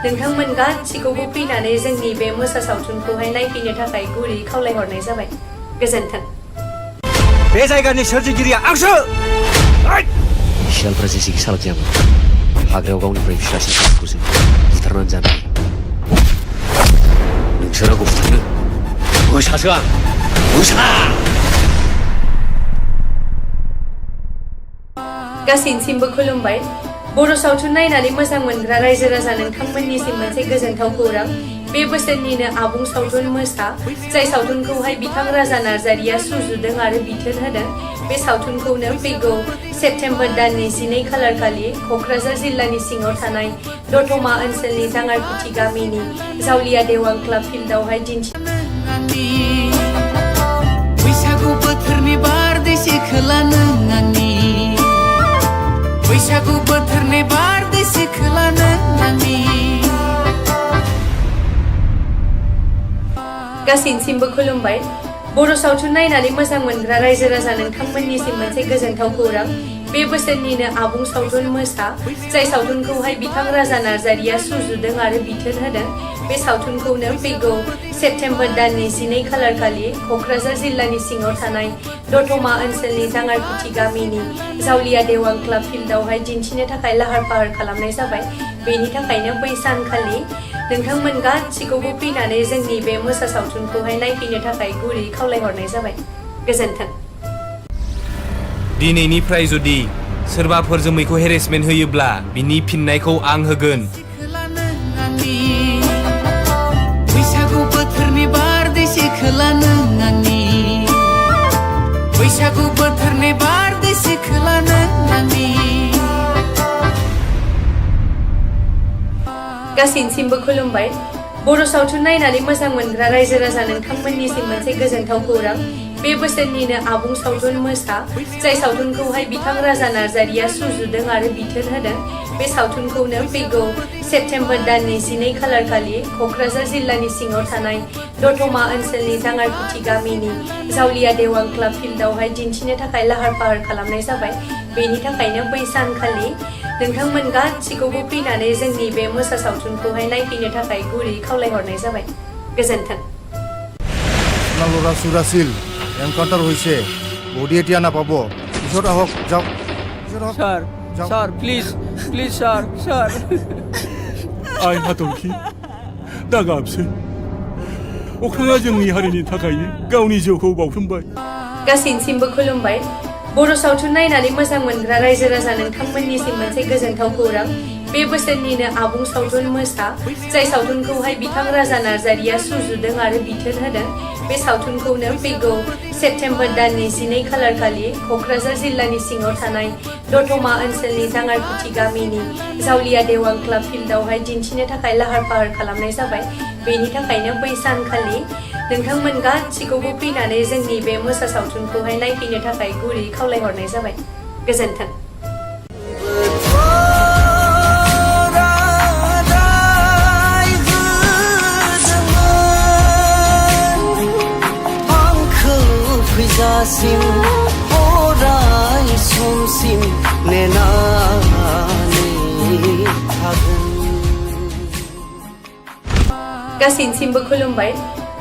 नोंथांमोन गासिखौबो फैनानै जोंनि बे मोसा सावथुनखौहाय नायफैनो थाखाय गुरै खावलायहरनाय जाबाय गोजोन्थों बे जायगानि सोरजिगिरिया आंसो सियालफ्रा जेसेखि सालाक जायामोन हाग्रायाव गावनिफ्राय फिसासिन सासेखौसो बुथारनानै जानो नोंसोर आंखौ बुथारनो मोसासो आं मोसा गासैनिसिमबो खुलुमबाय बर' सावथुन नायनानै मोजां मोनग्रा रायजो राजा नोंथांमोननिसिम मोनसे गोजोनथाव खौरां बे बोसोरनिनो आबुं सावथुन मोसा जाय सावथुनखौहाय बिथां राजा नार्जारिया सुजुदों आरो बिथोन होदों बे सावथुनखौनो फैगौ सेप्तेम्बर दाननि 12 खालार खालि क'क्राझार जिल्लानि सिङाव थानाय दतमा ओनसोलनि जांगारकुथि गामिनि जावलिया देवां क्लाब फिल्डआवहाय बैसागु बोथोरनि बारदै सिख्ला नों आंनि बैसागु बोथोरनि बारदै सिख्ला नों आंनि गासैनिसिमबो खुलुमबाय बर' सावथुन नायनानै मोजां मोनग्रा रायजो राजा नोंथांमोननिसिम मोनसे गोजोनथाव खौरां बे बोसोरनिनो आबुं सावथुन मोसा जाय सावथुनखौहाय बिथां राजा नार्जारिया सुजुदों आरो बिथोन होदों बे सावथुनखौनो फैगौ सेप्तेम्बर दाननि 12 खालार खालि क'क्राझार जिल्लानि सिङाव थानाय दतमा ओनसोलनि जांगारकुथि गामिनि जावलिया देवां क्लाब फिल्डआवहाय दिन्थिनो थाखाय लाहार फाहार खालामनाय जाबाय बेनि थाखायनो बै सानखालि नोंथांमोन गासिखौबो फैनानै जोंनि बे मोसा सावथुनखौहाय नायफैनो थाखाय गुरै खावलायहरनाय जाबाय गोजोन्थों दिनैनिफ्राय जुदि सोरबाफोर जोमैखौ हेरेसमेन्ट होयोब्ला बिनि फिननायखौ आं होगोन बैसागु बोथोरनि बारदै सिख्ला नों आंनि बैसागु बोथोरनि बारदै सिख्ला नों आंनि गासैनिसिमबो खुलुमबाय बर' सावथुन नायनानै मोजां मोनग्रा रायजो राजा नोंथांमोननिसिम मोनसे गोजोनथाव खौरां बे बोसोरनिनो आबुं सावथुन मोसा जाय सावथुनखौहाय बिथां राजा नार्जारिया सुजुदों आरो बिथोन होदों बे सावथुनखौनो फैगौ सेप्तेम्बर दाननि 12 खालार खालि क'क्राझार जिल्लानि सिङाव थानाय दतमा ओनसोलनि दाङारफुथि गामिनि जावलिया देवां क्लाब फिल्डआवहाय दिन्थिनो थाखाय लाहार फाहार खालामनाय जाबाय। बेनि थाखायनो बै सानखालि नोंथांमोन गासिखौबो फैनानै जोंनि बे मोसा सावथुनखौहाय नायफैनो थाखाय गुरै खावलायहरनाय जाबाय। गोजोन्थों। ল'ৰা চুৰাছিল এনকাউণ্টাৰ হৈছে বডি এতিয়া নাপাব পিছত আহক যাওক পিছত আহক স্যার যাওক sir please please sir sir आइ हाथरखि दा गाबसै अख्राङा जोंनि हारिनि थाखायनो गावनि जिउखौ बाउसोमबाय। गासैनिसिमबो खुलुमबाय। बर' सावथुन नायनानै मोजां मोनग्रा रायजो राजा नोंथांमोननिसिम मोनसे गोजोनथाव खौरां। बे बोसोरनिनो आबुं सावथुन मोसा जाय सावथुनखौहाय बिथां राजा नार्जारिया सुजुदों आरो बिथोन होदों बे सावथुनखौनो फैगौ सेप्तेम्बर दाननि 12 खालार खालि क'क्राझार जिल्लानि सिङाव थानाय दतमा ओनसोलनि दाङारफुथि गामिनि जावलिया देवां क्लाब फिल्डआवहाय दिन्थिनो थाखाय लाहार फाहार खालामनाय जाबाय। बेनि थाखायनो बै सानखालि नोंथांमोन गासिखौबो फैनानै जोंनि बे मोसा सावथुनखौहाय नायफैनो थाखाय गुरै खावलायहरनाय जाबाय। गोजोन्थों। फैजासिम अराय समसिम नेनानै थागोन। गासैनिसिमबो खुलुमबाय।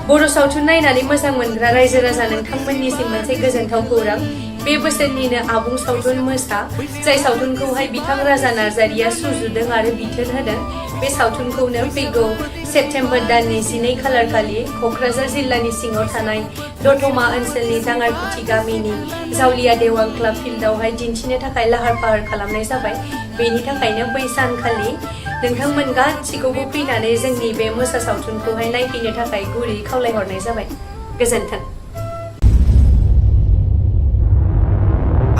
बर' सावथुन नायनानै मोजां मोनग्रा रायजो राजा नोंथांमोननिसिम मोनसे गोजोनथाव खौरां। बे बोसोरनिनो आबुं सावथुन मोसा जाय सावथुनखौहाय बिथां राजा नार्जारिया सुजुदों आरो बिथोन होदों बे सावथुनखौनो फैगौ सेप्तेम्बर दाननि 12 खालार खालि क'क्राझार जिल्लानि सिङाव थानाय दतमा ओनसोलनि दाङारफुथि गामिनि जावलिया देवां क्लाब फिल्डआवहाय दिन्थिनो थाखाय लाहार फाहार खालामनाय जाबाय। बेनि थाखायनो बै सानखालि नोंथांमोन गासिखौबो फैनानै जोंनि बे मोसा सावथुनखौहाय नायफैनो थाखाय गुरै खावलायहरनाय जाबाय। गोजोन्थों।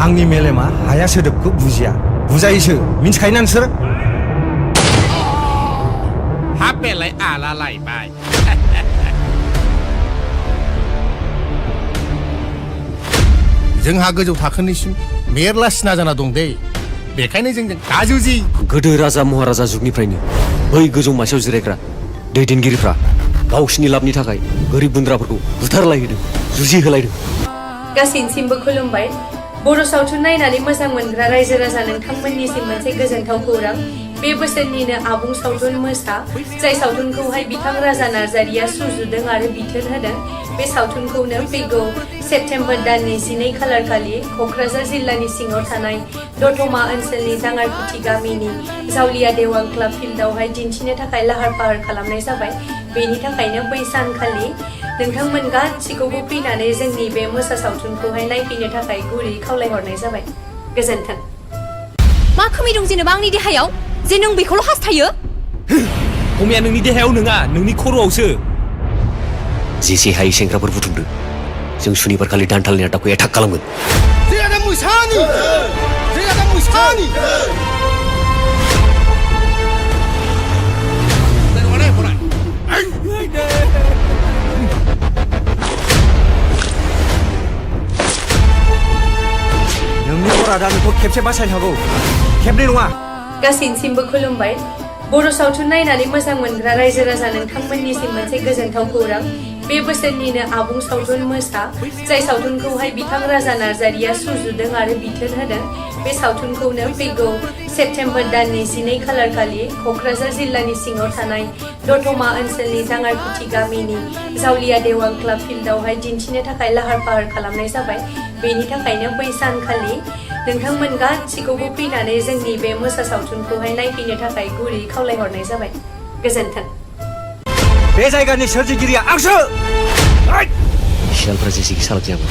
आंनि मेलेमा हाया सोदोबखौ बुजिया बुजायोसो मिन्थिखायोना नोंसोर? हाबेलाय आलालायबाय जोंहा गोजौ थाखोनिसिम मेरला सिना जाना दं दे बेखायनो जोंजों गाजुजि गोदो राजा महाराजा जुगनिफ्रायनो बै गोजौ मासियाव जिरायग्रा दैदेनगिरिफ्रा गावसिनि लाबनि थाखाय गोरिब गुन्द्राफोरखौ बुथारलायहोदों जुजिहोलायदों। गासैनिसिमबो खुलुमबाय। बर' सावथुन नायनानै मोजां मोनग्रा रायजो राजा नोंथांमोननिसिम मोनसे गोजोनथाव खौरां। बे बोसोरनिनो आबुं सावथुन मोसा जाय सावथुनखौहाय बिथां राजा नार्जारिया सुजुदों आरो बिथोन होदों बे सावथुनखौनो फैगौ सेप्तेम्बर दाननि 12 खालार खालि क'क्राझार जिल्लानि सिङाव थानाय दतमा ओनसोलनि दाङारफुथि गामिनि जावलिया देवां क्लाब फिल्डआवहाय दिन्थिनो थाखाय लाहार फाहार खालामनाय जाबाय। बेनि थाखायनो बै सानखालि नोंथांमोन गासिखौबो फैनानै जोंनि बे मोसा सावथुनखौहाय नायफैनो थाखाय गुरै खावलायहरनाय जाबाय। गोजोन्थों। मा खोमै दं जेनेबा आंनि देहायाव जे नों बेखौल' हास्थायो? खमिया नोंनि देहायाव नङा नोंनि खर'आवसो। जेसे हायै सेंग्राफोर बुथुमदो जों सुनिबार खालि दानथालनि आड्डाखौ एटाक खालामगोन। नोंनि अरादा नोंखौ खेबसे बासायनो हागौ खेबनै नङा। गासैनिसिमबो खुलुमबाय। बर' सावथुन नायनानै मोजां मोनग्रा रायजो राजा नोंथांमोननिसिम मोनसे गोजोनथाव खौरां। बे बोसोरनिनो आबुं सावथुन मोसा जाय सावथुनखौहाय बिथां राजा नार्जारिया सुजुदों आरो बिथोन होदों बे सावथुनखौनो फैगौ सेप्तेम्बर दाननि 12 खालार खालि क'क्राझार जिल्लानि सिङाव थानाय दतमा ओनसोलनि दाङारफुथि गामिनि जावलिया देवां क्लाब फिल्डआवहाय दिन्थिनो थाखाय लाहार फाहार खालामनाय जाबाय। बेनि थाखायनो बै सानखालि नोंथांमोन गासिखौबो फैनानै जोंनि बे मोसा सावथुनखौहाय नायफैनो थाखाय गुरै खावलायहरनाय जाबाय। गोजोन्थों। बे जायगानि सोरजिगिरिया आंसो। सियालफ्रा जेसेखि सालाक जायामोन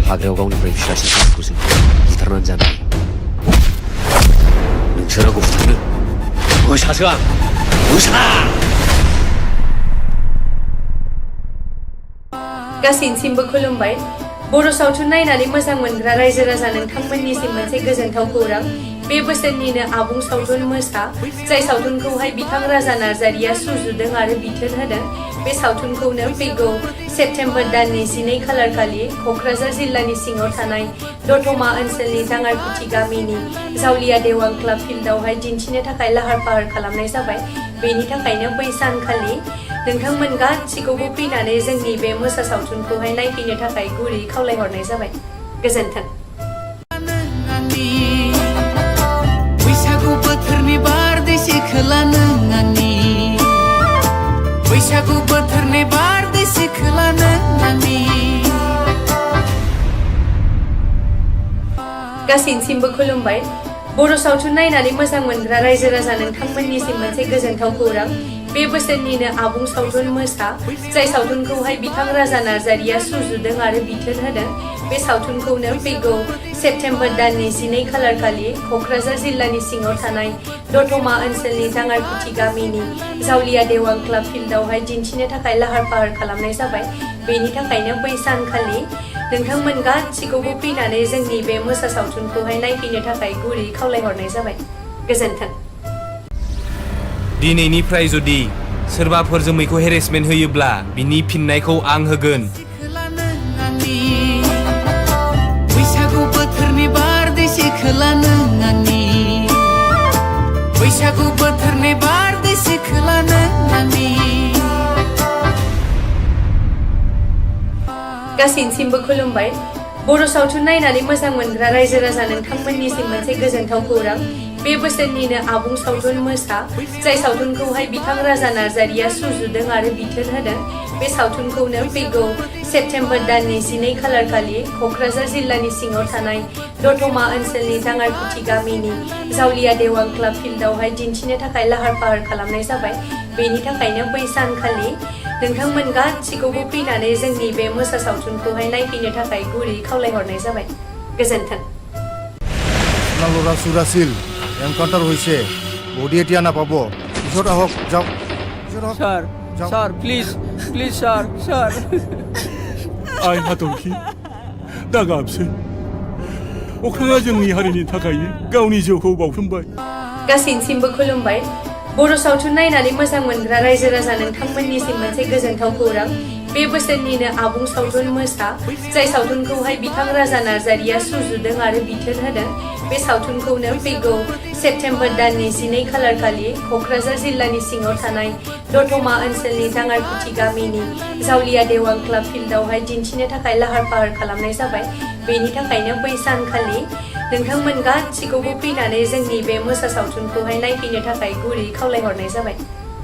हाग्रायाव गावनिफ्राय फिसासिन जुनारखौ जों बुथारनानै जानो हायो। नोंसोर आंखौ बुथारनो मोसासो आं मोसा। गासैनिसिमबो खुलुमबाय। बर' सावथुन नायनानै मोजां मोनग्रा रायजो राजा नोंथांमोननिसिम मोनसे गोजोनथाव खौरां बे बोसोरनिनो आबुं सावथुन मोसा जाय सावथुनखौहाय बिथां राजा नार्जारिया सुजुदों आरो बिथोन होदों बे सावथुनखौनो फैगौ सेप्तेम्बर दाननि 12 खालार खालि क'क्राझार जिल्लानि सिङाव थानाय दतमा ओनसोलनि जाङारकुथि गामिनि जावलिया देवां क्लाब फिल्डआवहाय दिन्थिनो थाखाय लाहार फाहार खालामनाय जाबाय। बेनि थाखायनो बै सानखालि नोंथांमोन गासिखौबो फैनानै जोंनि बे मोसा सावथुनखौहाय नायफैनो थाखाय गुरै खावलायहरनाय जाबाय। गोजोन्थों। बैसागु बोथोरनि बारदै सिखोला नों आंनि बैसागु बोथोरनि बारदै सिखोला नों आंनि गासैनिसिमबो खुलुमबाय। बर' सावथुन नायनानै मोजां मोनग्रा रायजो राजा नोंथांमोननिसिम मोनसे गोजोनथाव खौरां बे बोसोरनिनो आबुं सावथुन मोसा जाय सावथुनखौहाय बिथां राजा नार्जारिया सुजुदों आरो बिथोन होदों बे सावथुनखौनो फैगौ सेप्तेम्बर दाननि 12 खालार खालि क'क्राझार जिल्लानि सिङाव थानाय दतमा ओनसोलनि जाङारकुथि गामिनि जावलिया देवां क्लाब फिल्डआवहाय दिन्थिनो थाखाय लाहार फाहार खालामनाय जाबाय। बेनि थाखायनो बै सानखालि नोंथांमोन गासिखौबो फैनानै जोंनि बे मोसा सावथुनखौहाय नायफैनो थाखाय गुरै खावलायहरनाय जाबाय। गोजोन्थों। दिनैनिफ्राय जुदि सोरबाफोर जोमैखौ हेरेसमेन्ट होयोब्ला बिनि फिननायखौ आं होगोन। बैसागु बोथोरनि बारदै सिखोला नों आंनि बैसागु बोथोरनि बारदै सिखोला नों आंनि गासैनिसिमबो खुलुमबाय। बर' सावथुन नायनानै मोजां मोनग्रा रायजो राजा नोंथांमोननिसिम मोनसे गोजोनथाव खौरां बे बोसोरनिनो आबुं सावथुन मोसा जाय सावथुनखौहाय बिथां राजा नार्जारिया सुजुदों आरो बिथोन होदों बे सावथुनखौनो फैगौ सेप्तेम्बर दाननि 12 खालार खालि क'क्राझार जिल्लानि सिङाव थानाय दतमा ओनसोलनि जाङारकुथि गामिनि जावलिया देवां क्लाब फिल्डआवहाय दिन्थिनो थाखाय लाहार फाहार खालामनाय जाबाय। बेनि थाखायनो बै सानखालि नोंथांमोन गासिखौबो फैनानै जोंनि बे मोसा सावथुनखौहाय नायफैनो थाखाय गुरै खावलायहरनाय जाबाय। गोजोन्थों। ল'ৰা চুৰাছিল এনকাউণ্টাৰ হৈছে বডি এতিয়া নাপাব পিছত আহক যাওক sir sir please please sir sir आइ हाथरखि दा गाबसै अख्राङा जोंनि हारिनि थाखायनो गावनि जिउखौ बाउसोमबाय। गासैनिसिमबो खुलुमबाय। बर' सावथुन नायनानै मोजां मोनग्रा रायजो राजा नोंथांमोननिसिम मोनसे गोजोनथाव खौरां बे बोसोरनिनो आबुं सावथुन मोसा जाय सावथुनखौहाय बिथां राजा नार्जारिया सुजुदों आरो बिथोन होदों बे सावथुनखौनो फैगौ सेप्तेम्बर दाननि 12 खालार खालि क'क्राझार जिल्लानि सिङाव थानाय दतमा ओनसोलनि जाङारकुथि गामिनि जावलिया देवां क्लाब फिल्डआवहाय दिन्थिनो थाखाय लाहार फाहार खालामनाय जाबाय। बेनि थाखायनो बै सानखालि नोंथांमोन गासिखौबो फैनानै जोंनि बे मोसा सावथुनखौहाय नायफैनो थाखाय गुरै खावलायहरनाय जाबाय।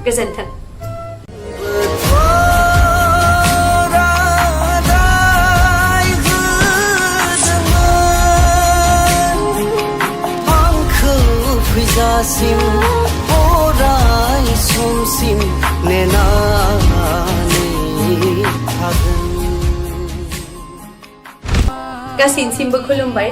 गोजोन्थों। फैजासिम अराय समसिम नेनानै थागोन। गासैनिसिमबो खुलुमबाय।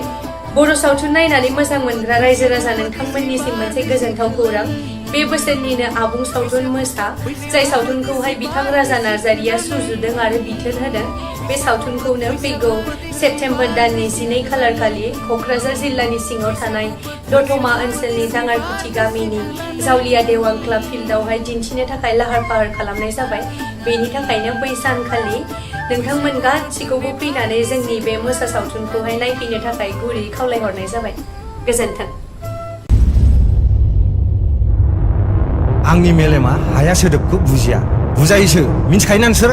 बर' सावथुन नायनानै मोजां मोनग्रा रायजो राजा नोंथांमोननिसिम मोनसे गोजोनथाव खौरां बे बोसोरनिनो आबुं सावथुन मोसा जाय सावथुनखौहाय बिथां राजा नार्जारिया सुजुदों आरो बिथोन होदों बे सावथुनखौनो फैगौ सेप्तेम्बर दाननि 12 खालार खालि क'क्राझार जिल्लानि सिङाव थानाय दतमा ओनसोलनि जाङारकुथि गामिनि जावलिया देवां क्लाब फिल्डआवहाय दिन्थिनो थाखाय लाहार फाहार खालामनाय जाबाय। बेनि थाखायनो बै सानखालि नोंथांमोन गासिखौबो फैनानै जोंनि बे मोसा सावथुनखौहाय नायफैनो थाखाय गुरै खावलायहरनाय जाबाय। गोजोन्थों। आंनि मेलेमा हाया सोदोबखौ बुजिया बुजायोसो मिन्थिखायोना नोंसोर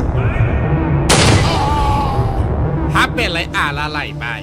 हाबेलाय आलालायबाय